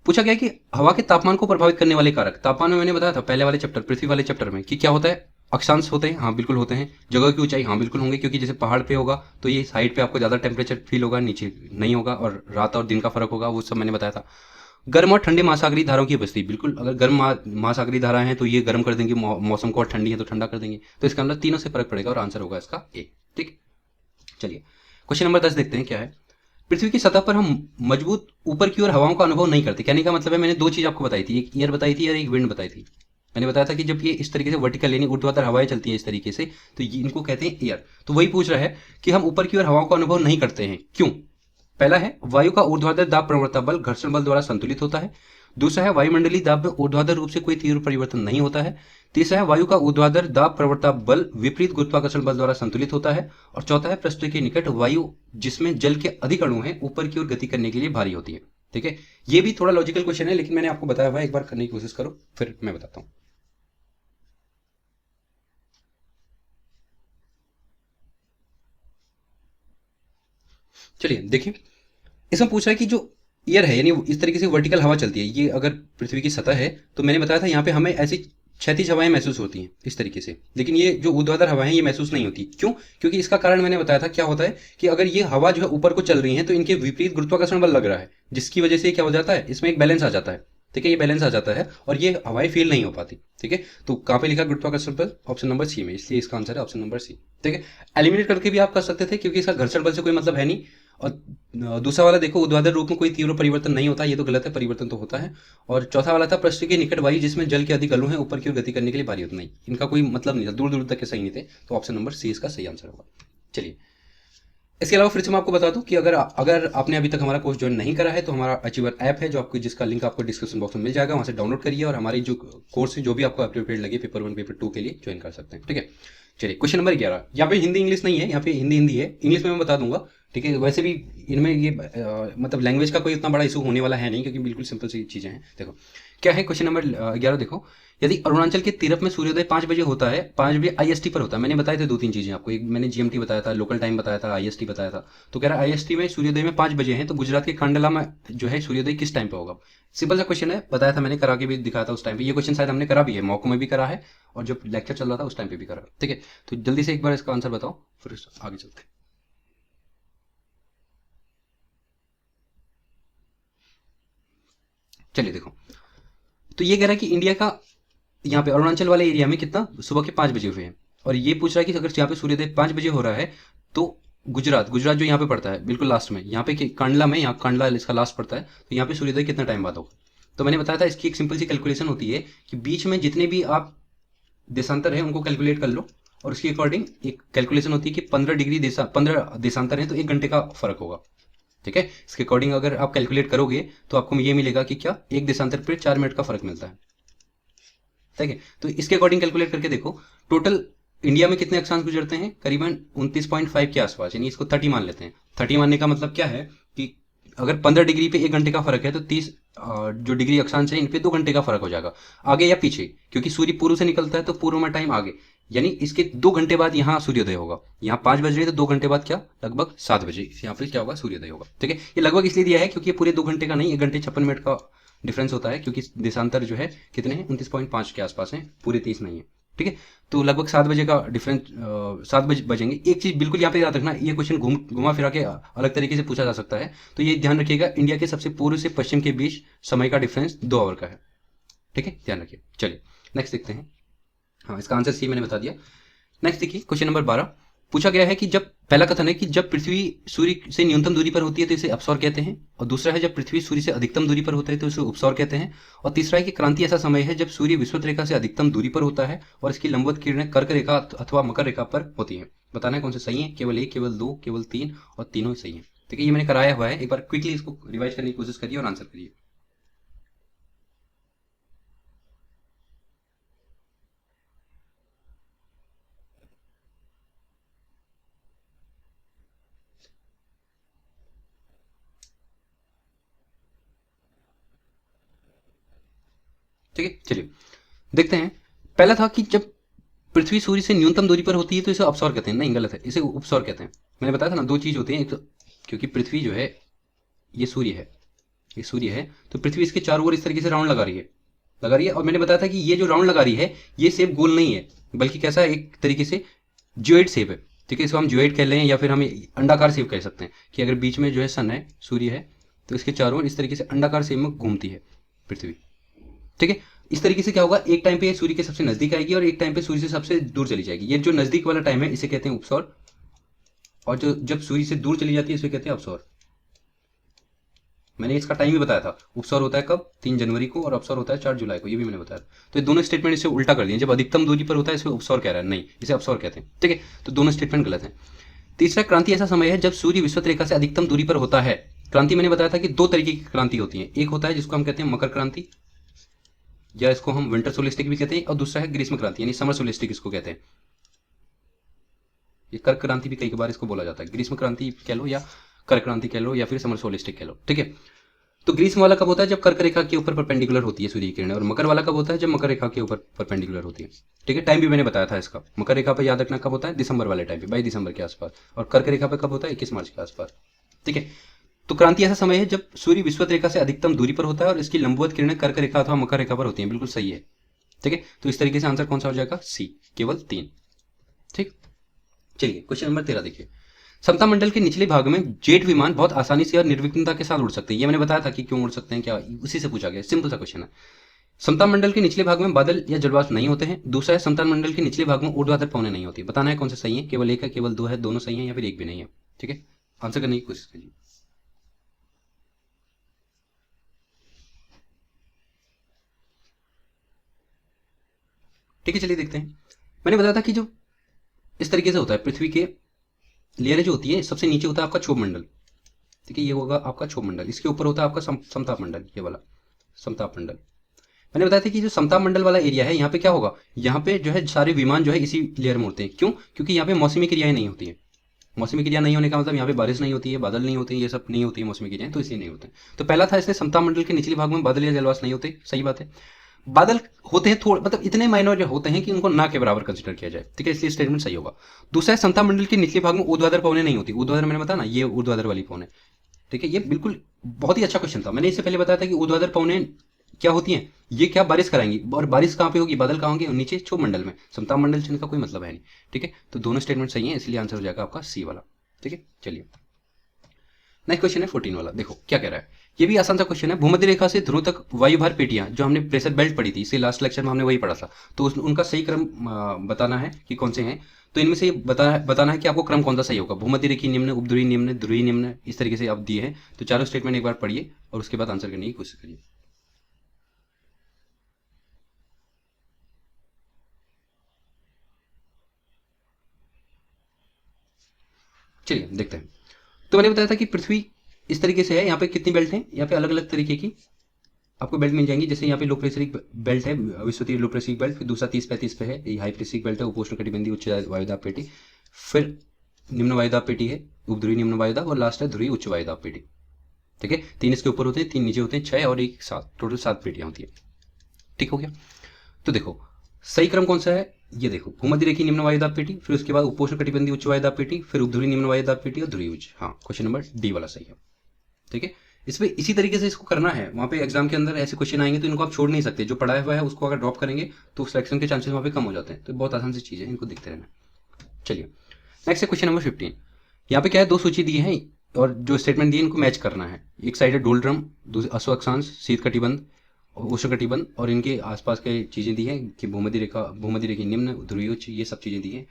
[SPEAKER 1] पूछा गया कि हवा के तापमान को प्रभावित करने वाले कारक। तापमान में मैंने बताया था पहले वाले चैप्टर, पृथ्वी वाले चैप्टर में, कि क्या होता है, अक्षांश होते हैं, हाँ बिल्कुल होते हैं। जगह की ऊंचाई, हाँ बिल्कुल होंगे, क्योंकि जैसे पहाड़ पे होगा तो ये साइड पे आपको ज्यादा टेम्परेचर फील होगा, नीचे नहीं होगा, और रात और दिन का फर्क होगा, वो सब मैंने बताया था। गर्म और ठंडे महासागरीय धाराओं की उपस्थिति, बिल्कुल अगर गर्म महासागरीय धाराएं हैं तो ये गर्म कर देंगे मौसम को, और ठंडी है तो ठंडा कर देंगे, तो इसका मतलब तीनों से फर्क पड़ेगा और आंसर होगा इसका ए, ठीक। चलिए क्वेश्चन नंबर 10 देखते हैं क्या है। पृथ्वी की सतह पर हम मजबूत ऊपर की ओर हवाओं का अनुभव नहीं करते। कहने का मतलब है, मैंने दो चीज आपको बताई थी, एक एयर बताई थी और एक विंड बताई थी। मैंने बताया था कि जब ये इस तरीके से वर्टिकल यानी ऊर्ध्वाधर हवाएं चलती हैं इस तरीके से, तो इनको कहते हैं एयर। तो वही पूछ रहा है कि हम ऊपर की ओर हवाओं का अनुभव नहीं करते हैं, क्यों? पहला है, वायु का ऊर्ध्वाधर दाब प्रवणता बल घर्षण बल द्वारा संतुलित होता है। दूसरा है, वायुमंडलीय दाब में ऊर्ध्वाधर रूप से कोई तीव्र परिवर्तन नहीं होता है। तीसरा है, वायु का ऊर्ध्वाधर दाब प्रवणता बल विपरीत गुरुत्वाकर्षण बल द्वारा संतुलित होता है। और चौथा है, पृष्ठ के निकट वायु जिसमें जल के अधिक अणु हैं ऊपर की ओर गति करने के लिए भारी होती है। ठीक है, ये भी थोड़ा लॉजिकल क्वेश्चन है, लेकिन मैंने आपको बताया हुआ है, एक बार करने की कोशिश करो फिर मैं बताता हूँ। चलिए देखिए, इसमें पूछ रहा है कि जो एयर है यानी इस तरीके से वर्टिकल हवा चलती है, ये अगर पृथ्वी की सतह है तो मैंने बताया था यहाँ पे हमें ऐसी क्षैतिज हवाएं महसूस होती हैं इस तरीके से, लेकिन ये जो ऊर्ध्वाधर हवाएं हैं ये महसूस नहीं होती। क्यों? क्योंकि इसका कारण मैंने बताया था क्या होता है कि अगर ये हवा जो है ऊपर को चल रही है तो इनके विपरीत गुरुत्वाकर्षण बल लग रहा है, जिसकी वजह से क्या हो जाता है, इसमें एक बैलेंस आ जाता है। ठीक है, ये बैलेंस आ जाता है और ये हवाएं फील नहीं हो पाती। ठीक है, तो कहाँ पे लिखा गुरुत्वाकर्षण बल? ऑप्शन नंबर सी में, इसलिए इसका आंसर है ऑप्शन नंबर सी। ठीक है, एलिमिनेट करके भी आप कर सकते थे क्योंकि इसका घर्षण बल से कोई मतलब है नहीं। और दूसरा वाला देखो, ऊर्ध्वाधर रूप में कोई तीव्र परिवर्तन नहीं होता, ये तो गलत है, परिवर्तन तो होता है। और चौथा वाला था, पृष्ठ के निकट वायु जिसमें जल के अधिक अणु है ऊपर की ओर गति करने के लिए भारी होता नहीं, इनका कोई मतलब नहीं था, दूर दूर तक के सही नहीं थे। तो ऑप्शन नंबर सी इसका सही आंसर होगा। चलिए, इसके अलावा फिर से मैं आपको बता दूं कि अगर अगर आपने अभी तक हमारा कोर्स ज्वाइन नहीं करा है तो हमारा अचीवर ऐप है, जो आपको जिसका लिंक आपको डिस्क्रिप्शन बॉक्स में मिल जाएगा, वहां से डाउनलोड करिए और हमारी जो कोर्स है जो भी आपको अप्रोप्रिएट लगे पेपर 1 पेपर 2 के लिए ज्वाइन कर सकते हैं। ठीक है, चलिए क्वेश्चन नंबर 11, यहाँ पे हिंदी इंग्लिश नहीं है, यहाँ पे हिंदी हिंदी है, इंग्लिश में मैं बता दूंगा। ठीक है, वैसे भी इनमें ये मतलब लैंग्वेज का कोई इतना बड़ा इशू होने वाला है नहीं, क्योंकि बिल्कुल सिंपल सी चीजें हैं। देखो क्या है क्वेश्चन नंबर 11, देखो, यदि अरुणाचल के तीरथ में सूर्योदय 5 बजे होता है, 5 बजे आईएसटी पर होता है, मैंने बताए थे 2-3 चीजें आपको, एक मैंने जीएमटी बताया था, लोकल टाइम बताया था, आईएसटी बताया था। तो कह रहा है आईएसटी में सूर्योदय में 5 बजे है, तो गुजरात के कांडला में जो है सूर्योदय किस टाइम पे होगा? सिंपल सा क्वेश्चन है, बताया था मैंने, करा के भी दिखाया था उस टाइम पे। ये क्वेश्चन शायद हमने करा भी है, मॉक में भी करा है और जब लेक्चर चल रहा था उस टाइम पे भी करा। ठीक है, तो जल्दी से एक बार इसका आंसर बताओ फिर आगे चलते हैं। चलिए देखो, तो ये कह रहा है कि इंडिया का यहाँ पे अरुणाचल वाले एरिया में कितना सुबह के 5 बजे हुए हैं, और ये पूछ रहा है कि अगर यहाँ पे सूर्योदय 5 बजे हो रहा है तो गुजरात गुजरात जो यहाँ पे पड़ता है बिल्कुल लास्ट में, यहाँ पे कांडला में, यहाँ कांडला इसका लास्ट पड़ता है, तो यहाँ पे सूर्योदय कितना टाइम बाद होगा? तो मैंने बताया था इसकी एक सिंपल सी कैलकुलेशन होती है कि बीच में जितने भी आप देशांतर है उनको कैलकुलेट कर लो, और उसके अकॉर्डिंग एक कैलकुलेशन होती है कि 15 देशांतर है तो 1 घंटे का फर्क होगा। ठीक है, इसके अकॉर्डिंग अगर आप कैलकुलेट करोगे तो आपको ये मिलेगा कि क्या, 1 देशांतर पे 4 मिनट का फर्क मिलता है। ठीक है, तो इसके अकॉर्डिंग कैलकुलेट करके देखो, टोटल इंडिया में कितने अक्षांश गुजरते हैं, करीबन 29.5 के आसपास, यानी इसको 30 मान लेते हैं। 30 मानने का मतलब क्या है कि अगर 15 डिग्री पे 1 घंटे का फर्क है तो 30 जो डिग्री अक्षांश है इन पे 2 घंटे का फर्क हो जाएगा, आगे या पीछे, क्योंकि सूर्य पूर्व से निकलता है तो पूर्व में टाइम आगे, यानी इसके 2 घंटे बाद यहाँ सूर्योदय होगा। यहाँ 5 बज रहे तो 2 घंटे बाद क्या, लगभग 7 बजे यहाँ पे क्या होगा, सूर्योदय होगा। ठीक है, ये लगभग इसलिए दिया है क्योंकि ये पूरे 2 घंटे का नहीं, 1 घंटे 56 मिनट का डिफरेंस होता है, क्योंकि देशांतर जो है कितने हैं, 29.5 के आसपास है, पूरे 30 नहीं है। ठीक है, तो लगभग 7 बजे का डिफरेंस, 7 बजेंगे। एक चीज बिल्कुल यहाँ पे याद रखना, ये क्वेश्चन घुमा फिरा के अलग तरीके से पूछा जा सकता है, तो ये ध्यान रखिएगा, इंडिया के सबसे पूर्व से पश्चिम के बीच समय का डिफरेंस 2 आवर का है। ठीक है, ध्यान रखिए। चलिए नेक्स्ट देखते हैं। हाँ, इसका आंसर सी मैंने बता दिया। नेक्स्ट देखिए क्वेश्चन नंबर 12, पूछा गया है कि जब, पहला कथन है कि जब पृथ्वी सूर्य से न्यूनतम दूरी पर होती है तो इसे अपसौर कहते हैं, और दूसरा है जब पृथ्वी सूर्य से अधिकतम दूरी पर होता है तो इसे उपसौर कहते हैं, और तीसरा है कि क्रांति ऐसा समय है जब सूर्य विषुवत रेखा से अधिकतम दूरी पर होता है और इसकी लंबवत किरणें कर्क रेखा अथवा मकर रेखा पर होती है। बताना है कौन से सही है, केवल 1, केवल 2, केवल 3 और तीनों सही है। ठीक है, ये मैंने कराया हुआ है, एक बार क्विकली इसको रिवाइज करने की कोशिश करिए और आंसर करिए। ठीक है, चलिए देखते हैं। पहला था कि जब पृथ्वी सूर्य से न्यूनतम दूरी पर होती है तो इसे अपसौर कहते हैं, नहीं गलत है, इसे उपसौर कहते हैं। मैंने बताया था ना, 2 चीज होती हैं, एक तो क्योंकि पृथ्वी जो है ये सूर्य है, ये सूर्य है, तो पृथ्वी इसके चारों ओर इस तरीके से राउंड लगा रही है, और मैंने बताया था कि ये जो राउंड लगा रही है ये शेप गोल नहीं है, बल्कि कैसा, एक तरीके से जियोइड शेप है। ठीक है, इसको हम जियोइड कह लें या फिर हम अंडाकार शेप कह सकते हैं, कि अगर बीच में जो है सन है, सूर्य है, तो इसके चारों ओर इस तरीके से अंडाकार शेप में घूमती है पृथ्वी। ठीक है, इस तरीके से क्या होगा, एक टाइम पे ये सूर्य के सबसे नजदीक आएगी और एक टाइम पे सूर्य से सबसे दूर चली जाएगी। ये जो नजदीक वाला टाइम है इसे कहते हैं उपसौर, और जो जब सूर्य से दूर चली जाती है इसे कहते हैं अपसौर। मैंने इसका टाइम भी बताया था। उपसौर होता है कब? 3 जनवरी को, और अपसौर होता है 4 जुलाई को, ये भी मैंने बताया। तो ये दोनों स्टेटमेंट इसे उल्टा कर दिए। जब अधिकतम दूरी पर होता है इसमें उपसौर कह रहा है, नहीं, इसे अपसौर कहते हैं। ठीक है, तो दोनों स्टेटमेंट गलत है। तीसरा, क्रांति ऐसा समय है जब सूर्य विषुवत रेखा से अधिकतम दूरी पर होता है। क्रांति मैंने बताया था कि दो तरीके की क्रांति होती है। एक होता है जिसको हम कहते हैं मकर क्रांति, या इसको हम विंटर सोलिस्टिक भी कहते हैं, और दूसरा है ग्रीष्म क्रांति यानी समर सोलिस्टिक इसको कहते हैं। ये कर्क क्रांति भी कई बार इसको बोला जाता है। ग्रीष्म क्रांति कह लो, या कर्क क्रांति कह लो, या फिर समर सोलिस्टिक कह लो। ठीक है, तो ग्रीष्म वाला कब होता है? जब कर्क रेखा के ऊपर परपेंडिकुलर होती है सूर्य की किरणें। और मकर वाला कब होता है? जब मकर रेखा के ऊपर परपेंडिकुलर होती है। ठीक है, टाइम भी मैंने बताया था इसका। मकर रेखा पर याद रखना कब होता है? दिसंबर वाले टाइम पे, 22 दिसंबर के आसपास। और कर्क रेखा पर कब होता है? 21 मार्च के आसपास। ठीक है, तो क्रांति ऐसा समय है जब सूर्य विषुवत रेखा से अधिकतम दूरी पर होता है और इसकी लंबवत किरणें कर्क रेखा अथवा मकर रेखा पर होती है। बिल्कुल सही है। ठीक है, तो इस तरीके से आंसर कौन सा हो जाएगा? सी, केवल 3। ठीक, चलिए क्वेश्चन नंबर 13 देखिए। समता मंडल के निचले भाग में जेट विमान बहुत आसानी से और निर्विघ्नता के साथ उड़ सकते हैं। ये मैंने बताया था कि क्यों उड़ सकते हैं, क्या उसी से पूछा गया। सिंपल सा क्वेश्चन है। समता मंडल के निचले भाग में बादल या जलवाष्प नहीं होते हैं। दूसरा है समता मंडल के निचले भाग में ऊर्ध्वाधर पवनें नहीं होती। बताना है कौन से सही है। केवल एक है, केवल दो है, दोनों सही है, या फिर एक भी नहीं है। ठीक है, आंसर करने की कोशिश कीजिए। ठीक है, चलिए देखते हैं। मैंने बताया था कि जो इस तरीके से होता है, पृथ्वी के लेयर जो होती है, सबसे नीचे होता है आपका क्षोभ मंडल। ठीक है, ये होगा आपका क्षोभ मंडल। इसके ऊपर होता है आपका समताप मंडल, ये वाला समताप मंडल। मैंने बताया था कि जो समताप मंडल वाला एरिया है, यहाँ पे क्या होगा? यहाँ पे जो है सारे विमान जो है इसी लेयर में उड़ते हैं। क्यों? क्योंकि यहाँ पे मौसमी क्रियाएं नहीं होती है। मौसमी क्रिया नहीं होने का मतलब यहाँ पे बारिश नहीं होती है, बादल नहीं होते हैं, ये सब नहीं होती है मौसमी क्रियाएं, तो इसलिए नहीं होते हैं। तो पहला था इसलिए समताप मंडल के निचले भाग में बादल या जलवाष्प नहीं होते। सही बात है। बादल होते हैं थोड़े, मतलब इतने माइनर होते हैं कि उनको ना के बराबर कंसिडर किया जाए। ठीक है, इसलिए स्टेटमेंट सही होगा। दूसरा है समताप मंडल के निचले भाग में ऊर्ध्वाधर पवनें नहीं होती। ऊर्ध्वाधर मैंने बताया ना, ये ऊर्ध्वाधर वाली पवनें। ठीक है, ये बिल्कुल बहुत ही अच्छा क्वेश्चन था। मैंने इससे पहले बताया था कि ऊर्ध्वाधर पवनें क्या होती हैं? ये क्या बारिश कराएंगी, और बारिश कहाँ पे होगी? बादल कहाँ होंगे? नीचे क्षोभ मंडल में। समताप मंडल से इनका कोई मतलब है नहीं। ठीक है, तो दोनों स्टेटमेंट सही है, इसलिए आंसर हो जाएगा आपका सी वाला। ठीक है, चलिए नेक्स्ट क्वेश्चन है 14 वाला। देखो क्या कह रहा है। ये भी आसान सा क्वेश्चन है। भूमध्य रेखा से ध्रुव तक वायुभार पेटियां, जो हमने प्रेशर बेल्ट पढ़ी थी, इसे लास्ट लेक्चर में हमने वही पढ़ा था, तो उनका सही क्रम बताना है कि कौन से हैं। तो इनमें से ये बताना है कि आपको क्रम कौन सा सही होगा। भूमध्य रेखी निम्न, उपध्रुवी निम्न, ध्रुवी निम्न, इस तरीके से आप दिए हैं। तो चारों स्टेटमेंट एक बार पढ़िए और उसके बाद आंसर करने की कोशिश करिए। चलिए देखते हैं। तो मैंने बताया था कि पृथ्वी इस तरीके से है। यहाँ पे कितनी बेल्ट हैं? यहाँ पे अलग अलग तरीके की आपको बेल्ट मिल जाएंगी। जैसे यहाँ पे लो प्रेशरिक बेल्ट है, विश्वतीय लो प्रेशरिक बेल्ट। फिर दूसरा 30-35 पे है, ये हाई प्रेशरिक बेल्ट है, उपोष्ण कटिबंधीय उच्च वायुदाब पेटी। फिर निम्न वायुदाब पेटी है, उपध्रुवी निम्न वायुदाब, और लास्ट है ध्रुवी उच्च वायुदाब पेटी। ठीक है, 3 इसके ऊपर होते हैं, 3 नीचे होते हैं, 6 और 1 7, टोटल 7 पेटियां होती है। ठीक हो गया। तो देखो सही क्रम कौन सा है, ये देखो। भूमध्य रेखी निम्न वायुदाब पेटी, फिर उसके बाद उपोष्ण कटिबंधीय उच्च वायुदाब पेटी, फिर उपध्रुवी निम्न वायुदाब पेटी और ध्रुवी उच्च। हाँ, क्वेश्चन नंबर डी वाला सही है। ठीक है, इसमें इसी तरीके से इसको करना है। वहाँ पे एग्जाम के अंदर ऐसे क्वेश्चन आएंगे तो इनको आप छोड़ नहीं सकते। जो पढ़ाया हुआ है उसको अगर ड्रॉप करेंगे तो सिलेक्शन के चांसेस वहाँ पे कम हो जाते हैं। तो बहुत आसान सी चीज़ है, इनको देखते रहना। चलिए नेक्स्ट है क्वेश्चन नंबर 15। यहाँ पे क्या है, 2 सूची दी है और जो स्टेटमेंट दिए इनको मैच करना है। एक साइड है डोलड्रम, दूसरी अश्व अक्षांश, शीत कटिबंध, उष्ण कटिबंध, और इनके आसपास के चीज़ें दी हैं कि भूमध्य रेखा निम्न, ध्रुवीय उच्च, ये सब चीज़ें दी हैं।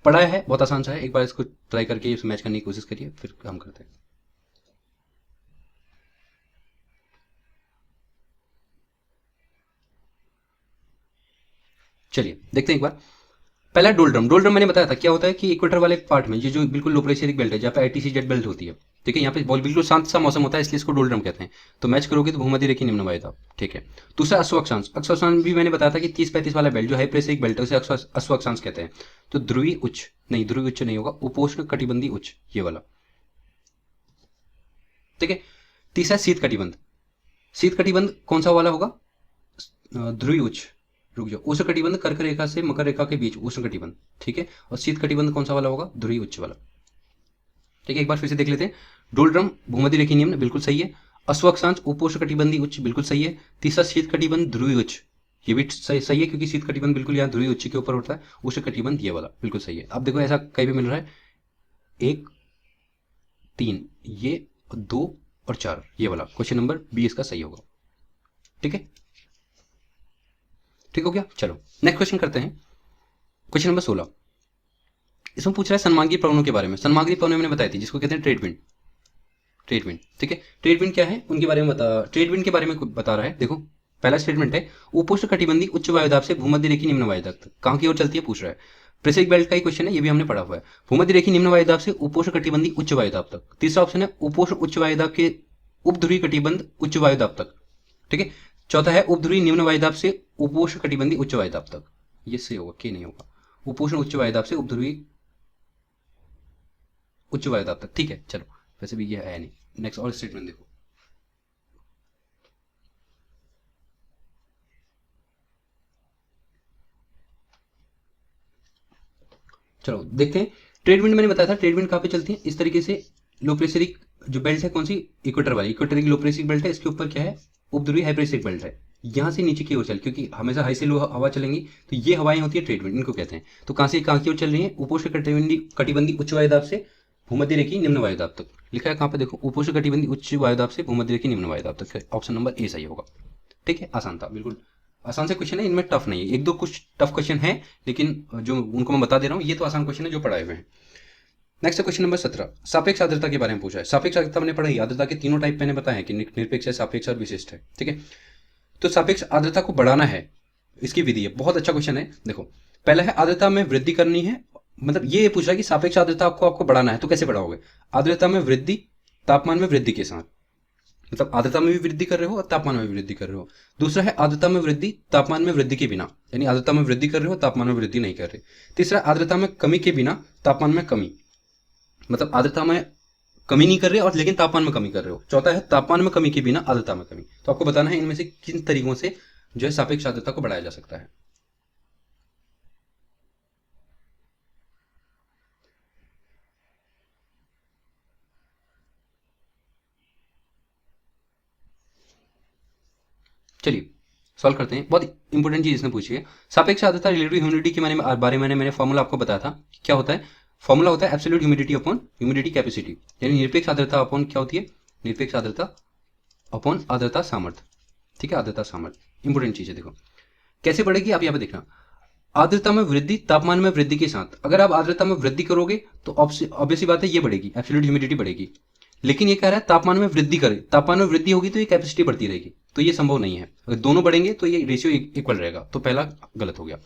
[SPEAKER 1] पढ़ाया है, बहुत आसान सा है। एक बार इसको ट्राई करके मैच करने की कोशिश करिए, फिर हम करते हैं। चलिए देखते हैं एक बार। पहला डोलड्रम। डोलड्रम मैंने बताया था क्या होता है कि इक्वेटर वाले पार्ट में, ये जो बिल्कुल लो प्रेशरिक बेल्ट है, जहाँ पे आईटीसी जेट बेल्ट होती है। ठीक है, यहाँ पे बिल्कुल शांत सा मौसम होता है, इसलिए इसको डोलड्रम कहते हैं। तो मैच करोगे तो भूमध्य रेखी निम्न वायुदाब। ठीक है, दूसरा अश्व अक्षांश। अश्व अक्षांश भी मैंने बताया था कि 30-35 वाला बेल्ट जो हाई प्रेशरिक बेल्ट है उसे अश्व अक्षांश कहते हैं। तो ध्रुवी उच्च नहीं, ध्रुवी उच्च नहीं होगा, उपोष्ण कटिबंधी उच्च, ये वाला। ठीक है, तीसरा शीत कटिबंध। शीत कटिबंध कौन सा वाला होगा? ध्रुवी उच्च। रुक जाओ, उष्ण कटिबंध कर्क रेखा से मकर रेखा के बीच उष्ण कटिबंध। ठीक है, और शीत कटिबंध कौन सा वाला होगा? ध्रुवी उच्च वाला। ठीक है, एक बार फिर से देख लेते हैं। डोलड्रम भूमध्य रेखी निम्न, बिल्कुल सही है। अश्व अक्षांश उपोष्ण कटिबंधी उच्च, बिल्कुल सही है। तीसरा शीत कटिबंध ध्रुवी उच्च, ये भी सही है क्योंकि शीत कटिबंध बिल्कुल यहाँ ध्रुवी उच्च के ऊपर होता है। उष्ण कटिबंध ये वाला बिल्कुल सही है। अब देखो ऐसा कहीं भी मिल रहा है, 1 3 ये 2 और 4, ये वाला। क्वेश्चन नंबर बी इसका सही होगा। ठीक है, ठीक हो गया। चलो नेक्स्ट क्वेश्चन करते हैं। Question number 16। इसमें पूछ रहा है सन्मार्गी पवनों के बारे में। सन्मार्गी पवनें मैंने बताई थी, जिसको कहते हैं ट्रेड विंड। ट्रेड विंड, ठीक है। ट्रेड विंड क्या है उनके बारे में ट्रेड विंड के बारे में बता रहा है। देखो पहला स्टेटमेंट है, उपोष्ण कटिबंधी उच्च वायुदाब से भूमध्य रेखी निम्न वायुदाब तक कहाँ की ओर चलती है पूछ रहा है। पैसिफिक बेल्ट का ही क्वेश्चन है, ये भी हमने पढ़ा हुआ है। भूमध्य रेखी निम्न वायुदाब से उपोष्ण कटिबंधी उच्च वायुदाब तक। तीसरा ऑप्शन है उपोष्ण उच्च वायुदाब के उपध्रुवी कटिबंध उच्च वायुदाब तक। ठीक है। चौथा है उपध्रुवी निम्न वायुदाब से उपोष्ण कटिबंधी उच्च वायुदाब तक। ये सही होगा कि नहीं होगा? उपोष्ण उच्च वायुदाब से उपध्रुवी उच्च वायुदाब तक। ठीक है चलो, वैसे भी ये है नहीं। नेक्स्ट और स्टेटमेंट देखो, चलो देखते हैं। ट्रेड विंड मैंने बताया था, ट्रेड विंड कहाँ पे चलती है इस तरीके से। लो प्रेशरिक जो बेल्ट है कौन सी, इक्वेटर वाली, इक्वेटर की लो प्रेशरिक बेल्ट है, इसके ऊपर क्या है उपध्रुवी हाई प्रेशरिक बेल्ट है। यहाँ से नीचे की ओर चल, क्योंकि हमेशा हाई से लो हवा चलेंगी, तो ये हवाएं होती है ट्रेड विंड, इनको कहते हैं। तो कहाँ से कहाँ की ओर चल रही है? उपोष्ण कटिबंधी उच्च वायुदाब से भूमध्य रेखी निम्न वायुदाब तक। लिखा है कहाँ पे देखो, उपोष्ण कटिबंधी उच्च वायुदाब से भूमध्य रेखी निम्न वायुदाब तक। ऑप्शन नंबर ए सही होगा। ठीक है, आसान था बिल्कुल, आसान से क्वेश्चन है, इनमें टफ नहीं है। एक दो कुछ टफ क्वेश्चन है, लेकिन जो उनको मैं बता दे रहा हूँ, ये तो आसान क्वेश्चन है जो पढ़ाए हुए हैं। नेक्स्ट क्वेश्चन नंबर 17, सापेक्ष आर्द्रता के बारे में पूछा है। सापेक्ष आर्द्रता मैंने पढ़ाई, आर्द्रता के तीनों टाइप मैंने बताया कि निरपेक्ष है, सापेक्ष और विशिष्ट है। ठीक है, तो सापेक्ष आर्द्रता को बढ़ाना है, इसकी विधि है। बहुत अच्छा क्वेश्चन है। देखो पहला है आर्द्रता में वृद्धि करनी है, मतलब ये पूछ रहा है कि सापेक्ष आर्द्रता को आपको बढ़ाना है, तो कैसे बढ़ाओगे? आर्द्रता में वृद्धि तापमान में वृद्धि के साथ, मतलब आर्द्रता में भी वृद्धि कर रहे हो और तापमान में भी वृद्धि कर रहे हो। दूसरा है आर्द्रता में वृद्धि तापमान में वृद्धि के बिना, यानी आर्द्रता में वृद्धि कर रहे हो तापमान में वृद्धि नहीं कर रहे। तीसरा आर्द्रता में कमी के बिना तापमान में कमी, मतलब आर्द्रता में कमी नहीं कर रहे और लेकिन तापमान में कमी कर रहे हो। चौथा है तापमान में कमी के बिना आर्द्रता में कमी। तो आपको बताना है इनमें से किन तरीकों से जो है सापेक्ष आर्द्रता को बढ़ाया जा सकता है। चलिए सॉल्व करते हैं। बहुत इंपॉर्टेंट चीज इसने पूछी है। सापेक्ष आर्द्रता रिलेटिव ह्यूमिडिटी के बारे में मैंने फॉर्मूला आपको बताया था। क्या होता है? फॉर्मूला होता है absolute humidity upon humidity capacity, यानी निरपेक्ष आर्द्रता अपॉन क्या होती है? निरपेक्ष आर्द्रता अपॉन आर्द्रता सामर्थ्य। ठीक है, आर्द्रता सामर्थ्य इंपॉर्टेंट चीज है। देखो कैसे बढ़ेगी, आप यहाँ पे देखना। आर्द्रता में वृद्धि तापमान में वृद्धि के साथ, अगर आप आर्द्रता में वृद्धि करोगे तो ऑब्वियसली बात है ये बढ़ेगी, एब्सोल्यूट ह्यूमिडिटी बढ़ेगी। लेकिन ये कह रहा है तापमान में वृद्धि करे, तापमान में वृद्धि होगी तो ये कैपेसिटी बढ़ती रहेगी, तो ये संभव नहीं है। अगर दोनों बढ़ेंगे तो ये रेशियो इक्वल रहेगा, तो पहला गलत हो गया।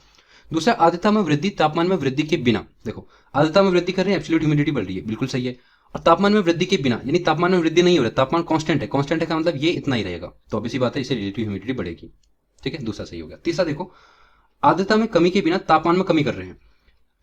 [SPEAKER 1] दूसरा आर्द्रता में वृद्धि तापमान में वृद्धि के बिना, देखो आर्द्रता में वृद्धि कर रहे हैं, एब्सोल्यूट ह्यूमिडिटी बढ़ रही है, बिल्कुल सही है। और तापमान में वृद्धि के बिना, यानी तापमान में वृद्धि नहीं हो रहा है, तापमान कांस्टेंट है। कांस्टेंट है का मतलब ये इतना ही रहेगा, तो ऑब्वियसली बात है इसे रिलेटिव ह्यूमिडिटी बढ़ेगी। ठीक है, दूसरा सही हो गया। तीसरा देखो, आर्द्रता में कमी के बिना तापमान में कमी कर रहे हैं।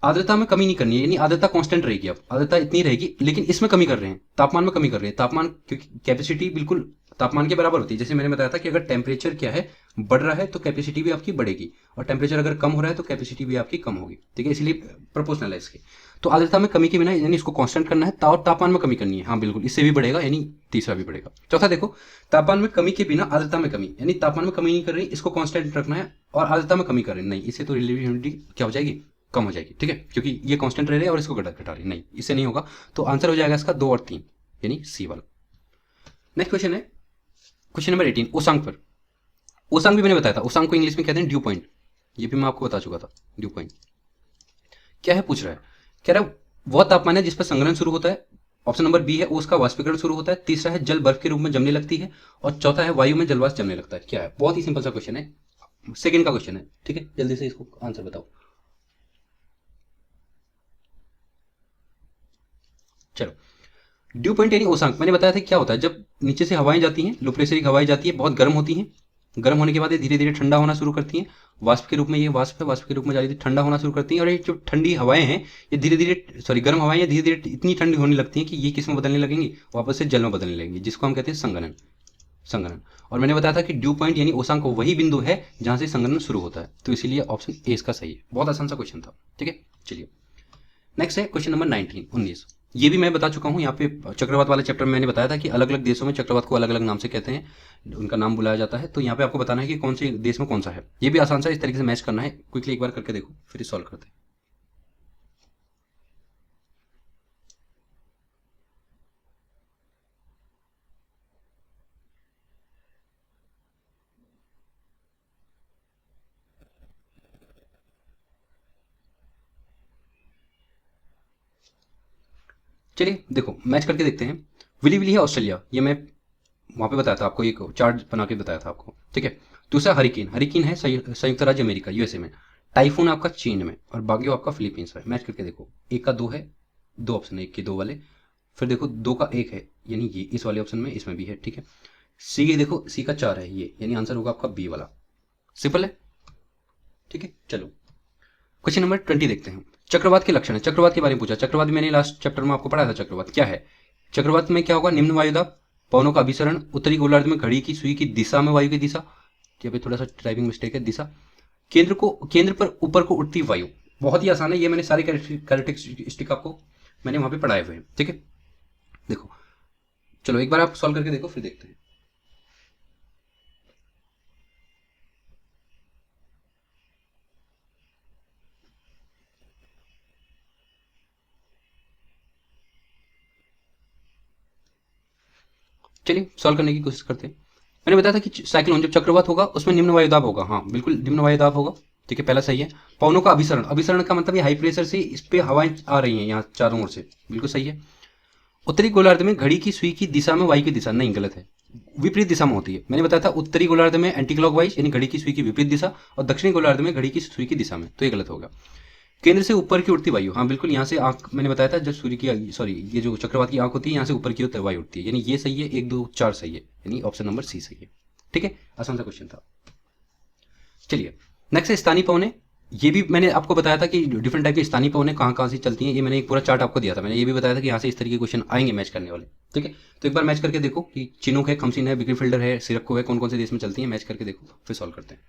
[SPEAKER 1] आर्द्रता में कमी नहीं करनी है, यानी आर्द्रता कांस्टेंट रहेगी, अब आर्द्रता इतनी रहेगी, लेकिन इसमें कमी कर रहे हैं, तापमान में कमी कर रहे हैं। तापमान क्योंकि कैपेसिटी बिल्कुल तापमान के बराबर होती है। जैसे मैंने बताया था कि अगर टेम्परेचर क्या है बढ़ रहा है तो कैपेसिटी भी आपकी बढ़ेगी, और टेम्परेचर अगर कम हो रहा है तो कैपेसिटी भी आपकी कम होगी। ठीक है, इसलिए प्रोपोर्शनल है इसके। तो आर्द्रता में कमी के बिना, यानी इसको कांस्टेंट करना है, और तापमान में कमी करनी है। हाँ बिल्कुल, इससे भी बढ़ेगा, यानी तीसरा भी बढ़ेगा। चौथा देखो, तापमान में कमी के बिना आर्द्रता में कमी, यानी तापमान में कमी नहीं कर रही, इसको कांस्टेंट रखना है, और आर्द्रता में कमी कर रहे हैं, नहीं, इससे तो रिलेटिव ह्यूमिडिटी क्या हो जाएगी? कम हो जाएगी। ठीक है, क्योंकि ये कांस्टेंट रह रहे हैं और इसको घटा रहे, नहीं इससे नहीं होगा। तो आंसर हो जाएगा इसका 2 और 3, यानी सी वाला। नेक्स्ट क्वेश्चन है क्वेश्चन नंबर 18, उसांक पर। उसांक भी मैंने बताया था, उसांक को इंग्लिश में कहते हैं ड्यू पॉइंट, ये भी मैं आपको बता चुका था। ड्यू पॉइंट क्या है पूछ रहा है, कह रहा है वह तापमान है जिस पर संग्रहण शुरू होता है। ऑप्शन नंबर बी है उसका वाष्पीकरण शुरू होता है। तीसरा है जल बर्फ के रूप में जमने लगती है, और चौथा है वायु में जलवाष्प जमने लगता है। क्या है? बहुत ही सिंपल सा क्वेश्चन है, सेकंड का क्वेश्चन है। ठीक है, जल्दी से इसको आंसर बताओ। चलो, ड्यू पॉइंट यानी ओसांक, मैंने बताया था क्या होता है, जब नीचे से हवाएं जाती हैं, लो प्रेशर की हवाएं जाती है, बहुत गर्म होती हैं, गर्म होने के बाद ये धीरे धीरे ठंडा होना शुरू करती हैं। वाष्प के रूप में, ये वाष्प है, वाष्प के रूप में जाती ठंडा होना शुरू करती हैं, और ये जो ठंडी हवाएं हैं ये धीरे धीरे, सॉरी गर्म हवाएं, ये धीरे धीरे इतनी ठंडी होने लगती हैं कि ये किस में बदलने लगेंगी? वापस से जल में बदलने लगेंगी, जिसको हम कहते हैं संघनन। संघनन। और मैंने बताया था कि ड्यू पॉइंट यानी ओसांक वही बिंदु है जहां से संघनन शुरू होता है, तो इसीलिए ऑप्शन ए इसका सही है। बहुत आसान सा क्वेश्चन था। ठीक है, चलिए नेक्स्ट है क्वेश्चन नंबर 19, 19। ये भी मैं बता चुका हूँ, यहाँ पे चक्रवात वाले चैप्टर में मैंने बताया था कि अलग अलग देशों में चक्रवात को अलग अलग नाम से कहते हैं, उनका नाम बुलाया जाता है। तो यहाँ पे आपको बताना है कि कौन से देश में कौन सा है। ये भी आसान सा, इस तरीके से मैच करना है, क्विकली एक बार करके देखो, फिर सॉल्व करते हैं। चलिए देखो मैच करके देखते हैं। विली विली है ऑस्ट्रेलिया, ये मैं वहां पे बताया था आपको, एक चार्ट बना के बताया था आपको, ठीक है। दूसरा हरिकेन, हरिकेन है संयुक्त राज्य अमेरिका यूएसए में। टाइफून आपका चीन में, और बागियो आपका फिलीपींस में। मैच करके देखो, एक का दो है, दो ऑप्शन है, एक के दो वाले, फिर देखो दो का एक है, यानी ये इस वाले ऑप्शन में इसमें भी है, ठीक है। सी के देखो, सी का चार है ये, यानी आंसर होगा आपका बी वाला। सिंपल है, ठीक है। चलो क्वेश्चन नंबर 20 देखते हैं। चक्रवात के लक्षण है, चक्रवात के बारे में पूछा। चक्रवात मैंने लास्ट चैप्टर में आपको पढ़ाया था। चक्रवात क्या है? चक्रवात में क्या होगा? निम्न वायुदाब, पवनों का अभिसरण, उत्तरी गोलार्ध में घड़ी की सुई की दिशा में वायु की दिशा, यहाँ पे थोड़ा सा टाइपिंग मिस्टेक है, दिशा, केंद्र पर ऊपर को उठती वायु। बहुत ही आसान है, ये मैंने सारे कैरेक्टरिस्टिक आपको मैंने वहां पे पढ़ाए हुए हैं, ठीक है। देखो चलो एक बार आप सॉल्व करके देखो, फिर देखते हैं। चलिए सॉल्व करने की कोशिश करते हैं। मैंने बताया था कि साइक्लोन जब चक्रवात होगा उसमें निम्न वायुदाब होगा, हाँ बिल्कुल निम्न वायुदाब होगा, ठीक है, पहला सही है। पवनों का अभिसरण, अभिसरण का मतलब ये हाई प्रेशर से इस पे हवाएं आ रही हैं यहाँ चारों ओर से, बिल्कुल सही है। उत्तरी गोलार्ध में घड़ी की सुई की दिशा में वायु की दिशा, नहीं गलत है, विपरीत दिशा में होती है। मैंने बताया था उत्तरी गोलार्ध में एंटी क्लॉकवाइज यानी घड़ी की सुई की विपरीत दिशा, और दक्षिणी गोलार्ध में घड़ी की सुई की दिशा में, तो ये गलत होगा। केंद्र से ऊपर की उड़ती वायु, हाँ बिल्कुल, यहाँ से आंख मैंने बताया था जब सूर्य की सॉरी ये जो चक्रवात की आंख होती है यहाँ से ऊपर की ओर वायु उड़ती है, यानी ये सही है, एक दो चार सही है, यानी ऑप्शन नंबर सी सही है, ठीक है। आसान सा क्वेश्चन था। चलिए नेक्स्ट है स्थानीय पवनें। ये भी मैंने आपको बताया था कि डिफरेंट टाइप की स्थानीय पवनें कहाँ कहाँ से चलती हैं, ये मैंने एक पूरा चार्ट आपको दिया था। मैंने ये भी बताया था कि यहाँ से इस तरीके के क्वेश्चन आएंगे मैच करने वाले, ठीक है। तो एक बार मैच करके देखो कि चिनूक है, खमसिन है, विक्रीफील्डर है, सिरक्को है, कौन कौन से देश में चलती है, मैच करके देखो, फिर सॉल्व करते हैं।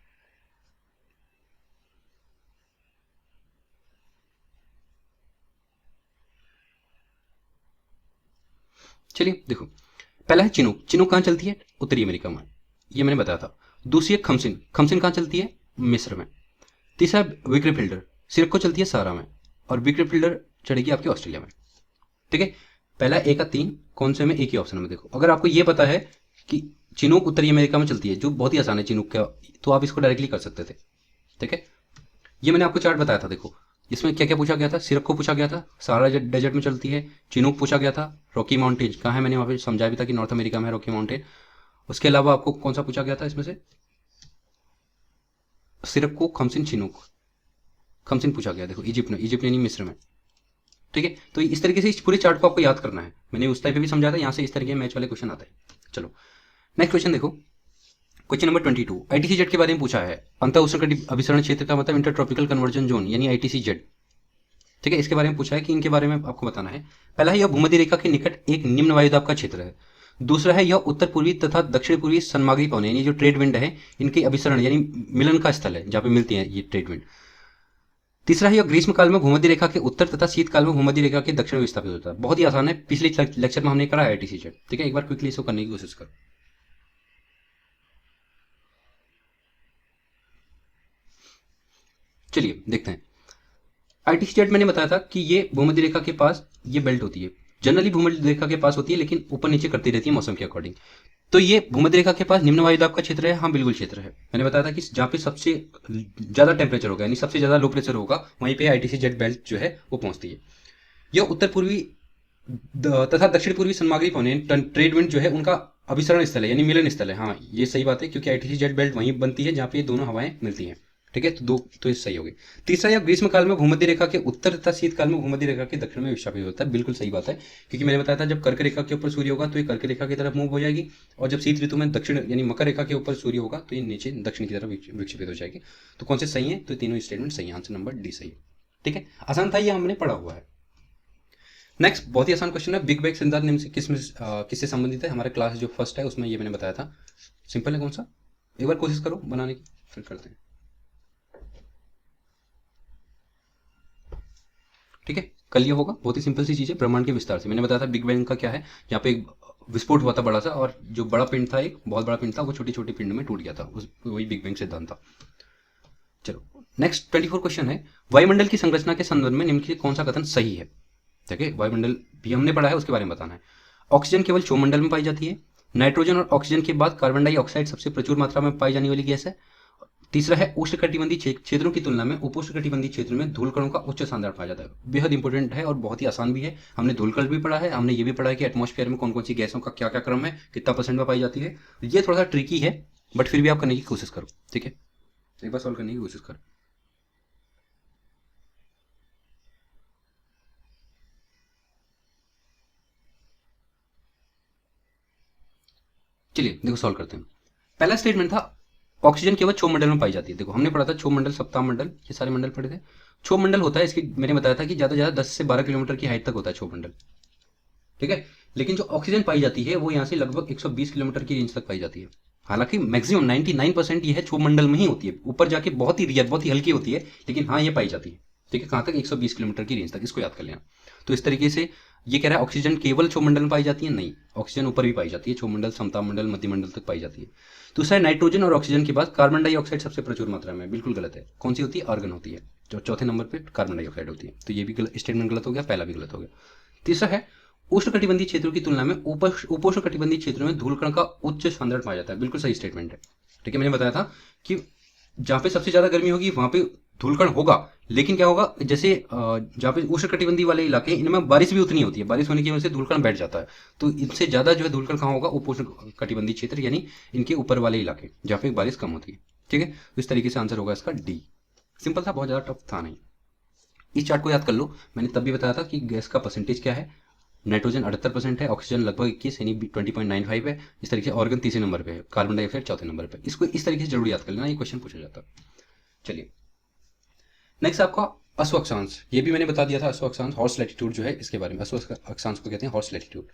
[SPEAKER 1] चलिए देखो, पहला है चिनूक, चिनूक कहाँ चलती है? उत्तरी अमेरिका में, ये मैंने बताया था। दूसरी है खमसिन, खमसिन कहाँ चलती है? मिस्र में। तीसरा है विक्रीफील्डर, सिरक्को चलती है सहारा में, और विक्रीफील्डर चढ़ेगी आपकी ऑस्ट्रेलिया में, ठीक है। पहला ए का तीन, कौन से में? एक ही ऑप्शन में। देखो अगर आपको ये पता है कि चिनूक उत्तरी अमेरिका में चलती है, जो बहुत ही आसान है चिनूक का, तो आप इसको डायरेक्टली कर सकते थे, ठीक है। ये मैंने आपको चार्ट बताया था, देखो इसमें क्या क्या पूछा गया था। सिरक्को पूछा गया था, सहारा डेजर्ट में चलती है। चिनूक पूछा गया था, रॉकी माउंटेन कहाँ है, मैंने वहाँ पे समझाया भी था कि नॉर्थ अमेरिका में है रॉकी माउंटेन। उसके अलावा आपको कौन सा पूछा गया था इसमें से? सिरक्को, खमसिन, चिनूक। खमसिन पूछा गया, देखो इजिप्ट में, इजिप्ट यानी मिस्र में, ठीक है। तो इस तरीके से इस पूरे चार्ट को आपको याद करना है, मैंने उस टाइप पे भी समझा था, यहाँ से इस तरीके मैच वाले क्वेश्चन आते हैं। चलो नेक्स्ट क्वेश्चन देखो, क्वेश्चन नंबर 22, आईटीसी जेड के बारे में पूछा है। अंतर उष्णकटिबंधीय अभिसरण क्षेत्र का मतलब इंटर ट्रॉपिकल कन्वर्जन जोन यानी आईटीसी जेड, ठीक है। इसके बारे में पूछा है कि इनके बारे में आपको बताना है। पहला है यह भूमध्य रेखा के निकट एक निम्न वायुदाब का क्षेत्र है। दूसरा है यह उत्तर पूर्वी तथा दक्षिण पूर्वी सन्मार्गी पवन यानी जो ट्रेड विंड है इनके अभिसरण यानी मिलन का स्थल है जहाँ पे मिलती है ये ट्रेड विंड। तीसरा है यह ग्रीष्म काल में भूमध्य रेखा के उत्तर तथा शीतकाल में भूमध्य रेखा के दक्षिण में विस्थापित होता है। बहुत ही आसान है, पिछले लेक्चर में हमने करा है आईटीसी जेड, ठीक है। एक बार क्विकली इसको करने की कोशिश करो। चलिए देखते हैं। आईटीसी जेड मैंने बताया था कि ये भूमध्य रेखा के पास ये बेल्ट होती है, जनरली भूमध्य रेखा के पास होती है, लेकिन ऊपर नीचे करती रहती है मौसम के अकॉर्डिंग। तो ये भूमध्य रेखा के पास निम्न वायुदाब का क्षेत्र है, हाँ बिल्कुल क्षेत्र है। मैंने बताया था कि जहाँ पे सबसे ज्यादा टेम्परेचर होगा यानी सबसे ज्यादा लो प्रेशर होगा वहीं पे आईटीसी जेड बेल्ट जो है वो पहुंचती है। यह उत्तर पूर्वी तथा दक्षिण पूर्वी सन्मार्गी पवन ट्रेड विंड जो है उनका अभिसरण स्थल है यानी मिलन स्थल है, हाँ ये सही बात है, क्योंकि आईटीसी जेड बेल्ट वहीं बनती है जहाँ पे दोनों हवाएं मिलती हैं, ठीक है। तो दो तो ये सही हो गई। तीसरा, यह ग्रीष्म काल में भूमध्य रेखा के उत्तर तथा शीतकाल में भूमध्य रेखा के दक्षिण में विस्थापित होता है, बिल्कुल सही बात है, क्योंकि मैंने बताया था जब कर्क रेखा के ऊपर सूर्य होगा तो ये कर्क रेखा की तरफ मूव हो जाएगी, और जब शीत ऋतु में दक्षिण यानी मकर रेखा के ऊपर सूर्य होगा तो ये नीचे दक्षिण की तरफ विक्षेपित हो जाएगी। तो कौन से सही है? तो तीनों स्टेटमेंट सही है, आंसर नंबर डी सही है, ठीक है। आसान था, ये हमने पढ़ा हुआ है। नेक्स्ट बहुत ही आसान क्वेश्चन है, बिग बैंग सिद्धांत नियम से किससे संबंधित है? हमारे क्लास जो फर्स्ट है उसमें ये मैंने बताया था। सिंपल है, कौन सा? एक बार कोशिश करो बनाने की, फिर करते हैं, ठीक है। कल ये होगा, बहुत ही सिंपल सी चीज है, ब्रह्मांड के विस्तार से। मैंने बताया था बिग बैंग का क्या है, यहाँ पे एक विस्फोट हुआ था बड़ा सा, और जो बड़ा पिंड था, एक बहुत बड़ा पिंड था, वो छोटी छोटी पिंड में टूट गया था, वही बिग बैंग सिद्धांत था। चलो नेक्स्ट 24 क्वेश्चन है, वायुमंडल की संरचना के संदर्भ में निम्न कौन सा कथन सही है? ठीक है, वायुमंडल भी हमने पढ़ा है, उसके बारे में बताना है। ऑक्सीजन केवल सौरमंडल में पाई जाती है। नाइट्रोजन और ऑक्सीजन के बाद कार्बन डाइऑक्साइड सबसे प्रचुर मात्रा में पाई जाने वाली गैस है। तीसरा है उष्णकटिबंधीय क्षेत्रों की तुलना में उपोष्णकटिबंधीय क्षेत्र में धूलकणों का उच्च सांद्रण पाया जाता है। बेहद इंपॉर्टेंट है और बहुत ही आसान भी है। हमने धूलकण भी पढ़ा है, हमने ये भी पढ़ा है कि एटमॉस्फेयर में कौन कौन सी गैसों का क्या क्या क्रम है, कितना परसेंट में पाई जाती है। ये थोड़ा सा ट्रिकी है बट फिर भी आप करने की कोशिश करो, ठीक है, एक बार सॉल्व करने की कोशिश करो। चलिए देखो सॉल्व करते हैं। पहला स्टेटमेंट था ऑक्सीजन केवल क्षोभ मंडल में पाई जाती है। देखो हमने पढ़ा था क्षोभ मंडल, सप्ताह मंडल, ये सारे मंडल पढ़े थे। क्षोभ मंडल होता है, इसकी मैंने बताया था कि ज्यादा से ज्यादा 10 से 12 किलोमीटर की हाइट तक होता है क्षोभ मंडल, ठीक है। लेकिन जो ऑक्सीजन पाई जाती है वो यहाँ से लगभग 120 किलोमीटर की रेंज तक पाई जाती है। हालांकि मैक्सिमम 99% ये है क्षोभ मंडल में ही होती है, ऊपर जाके बहुत ही रियर, बहुत ही हल्की होती है, लेकिन हाँ ये पाई जाती है, ठीक है। कहाँ तक? 120 किलोमीटर की रेंज तक, इसको याद कर लेना। तो इस तरीके से ये कह रहा है ऑक्सीजन केवल क्षोभ मंडल में पाई जाती है, नहीं, ऑक्सीजन ऊपर भी पाई जाती है, क्षोभ मंडल, समताप मंडल, मध्य मंडल तक पाई जाती है। दूसरा है नाइट्रोजन और ऑक्सीजन के बाद कार्बन डाइऑक्साइड सबसे प्रचुर मात्रा में, बिल्कुल गलत है। कौन सी होती है? आर्गन होती है। जो चौथे नंबर पे कार्बन डाइऑक्साइड होती है, तो ये भी स्टेटमेंट गलत हो गया, पहला भी गलत हो गया। तीसरा है उष्णकटिबंधीय क्षेत्रों की तुलना में उपोष्णकटिबंधीय क्षेत्रों में धूलकण का उच्च सांद्रण पाया जाता है, बिल्कुल सही स्टेटमेंट है, ठीक है। मैंने बताया था कि जहाँ पे सबसे ज्यादा गर्मी होगी वहां पे धूलकण होगा, लेकिन क्या होगा, जैसे जहाँ पे उष्णकटिबंधीय वाले इलाके इनमें बारिश भी उतनी होती है, बारिश होने की वजह से धूलकण बैठ जाता है, तो इनसे ज्यादा जो है धूलकण कहाँ होगा? उपोष्णकटिबंधीय क्षेत्र, यानी इनके ऊपर वाले इलाके जहाँ पे बारिश कम होती है, ठीक है। तो इस तरीके से आंसर होगा इसका डी। सिंपल था, बहुत ज्यादा टफ था नहीं। इस चार्ट को याद कर लो, मैंने तब भी बताया था कि गैस का परसेंटेज क्या है। नाइट्रोजन 78% है, ऑक्सीजन लगभग 21 यानी 20.95 है। इस तरीके से ऑर्गन तीसरे नंबर पे है, कार्बन डाइऑक्साइड चौथे नंबर पे। इसको इस तरीके से जरूर याद कर लेना, ये क्वेश्चन पूछा जाता है। चलिए नेक्स्ट आपका अश्व अक्षांश, ये भी मैंने बता दिया था। अश्व अक्षांश, हॉर्स लैटिट्यूड जो है, इसके बारे में, अश्व अक्षांश को कहते हैं हॉर्स लैटिट्यूड,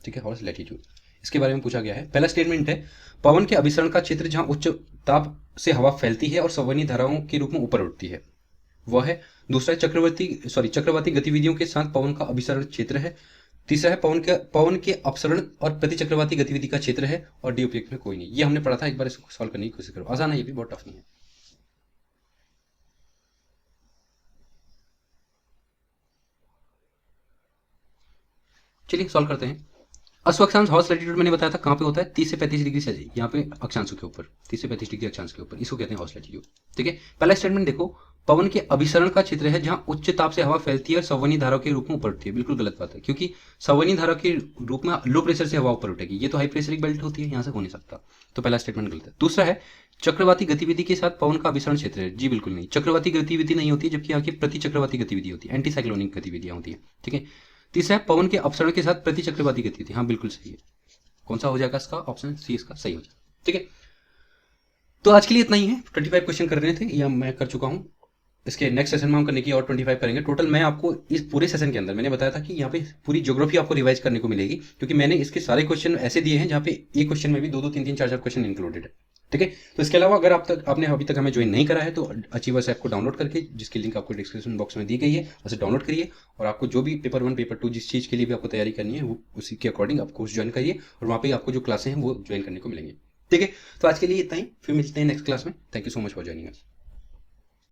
[SPEAKER 1] ठीक है, हॉर्स लैटिट्यूड, इसके बारे में पूछा गया है। पहला स्टेटमेंट है पवन के अभिसरण का क्षेत्र जहां उच्च ताप से हवा फैलती है और संवहनी धाराओं के रूप में ऊपर उठती है, वह है। दूसरा है चक्रवाती गतिविधियों के साथ पवन का अभिसरण क्षेत्र है। तीसरा है पवन के अपसरण और प्रतिचक्रवाती गतिविधि का क्षेत्र है। और डी उपयुक्त में कोई नहीं। ये हमने पढ़ा था, एक बार इसको सॉल्व करने की कोशिश करो, आसान है, ये भी बहुत टफ नहीं है। चलिए सॉल्व करते हैं। अश्व अक्षांश हॉर्स लैटिट्यूड मैंने बताया था कहाँ पे होता है? 30 से 35 डिग्री से, यहाँ पे अक्षांशों के ऊपर, 30 से 35 डिग्री अक्षांश के ऊपर, इसको कहते हैं हॉर्स लैटिट्यूड, ठीक है। पहला स्टेटमेंट देखो, पवन के अभिसरण का क्षेत्र है जहां उच्च ताप से हवा फैलती है और संवहनी धारा के रूप में ऊपर उठती है, बिल्कुल गलत बात है, क्योंकि संवहनी धारा के रूप में लो प्रेशर से हवा ऊपर उठेगी, ये तो हाई प्रेशरिक बेल्ट होती है, यहाँ से हो नहीं सकता, तो पहला स्टेटमेंट गलत है। दूसरा है चक्रवाती गतिविधि के साथ पवन का अभिसरण क्षेत्र है, जी बिल्कुल नहीं, चक्रवाती गतिविधि नहीं होती है, जबकि यहाँ की प्रति चक्रवाती गतिविधि होती है, एंटी साइक्लोनिक गतिविधियां होती है, ठीक है। तीसरा है पवन के अपसरण के साथ प्रति चक्रवाती गतिविधि, हाँ बिल्कुल सही है। कौन सा हो जाएगा इसका? ऑप्शन सी इसका सही हो जाएगा, ठीक है। तो आज के लिए इतना ही है, 25 क्वेश्चन करने थे, या मैं कर चुका हूँ। इसके नेक्स्ट सेशन में हम करने की और 25 करेंगे टोटल। मैं आपको इस पूरे सेशन के अंदर मैंने बताया था कि यहाँ पे पूरी ज्योग्राफी आपको रिवाइज करने को मिलेगी, क्योंकि मैंने इसके सारे क्वेश्चन ऐसे दिए हैं जहाँ पे एक क्वेश्चन में भी 2-2, 3-3, 4-4 क्वेश्चन इंक्लूडेड है, ठीक है। तो इसके अलावा अगर आपने अभी तक हमें ज्वाइन नहीं करा है तो अचीवर्स ऐप को डाउनलोड करके, जिसकी लिंक आपको डिस्क्रिप्शन बॉक्स में दी गई है, उसे डाउनलोड करिए। और आपको जो भी पेपर 1, पेपर 2 जिस चीज़ के लिए भी आपको तैयारी करनी है, वो उसी के अकॉर्डिंग आप कोर्स ज्वाइन करिए, और वहाँ पे आपको जो क्लासें हैं वो ज्वाइन करने को मिलेंगे, ठीक है। तो आज के लिए इतना ही, फिर मिलते हैं नेक्स्ट क्लास में। Thank you so much for joining us.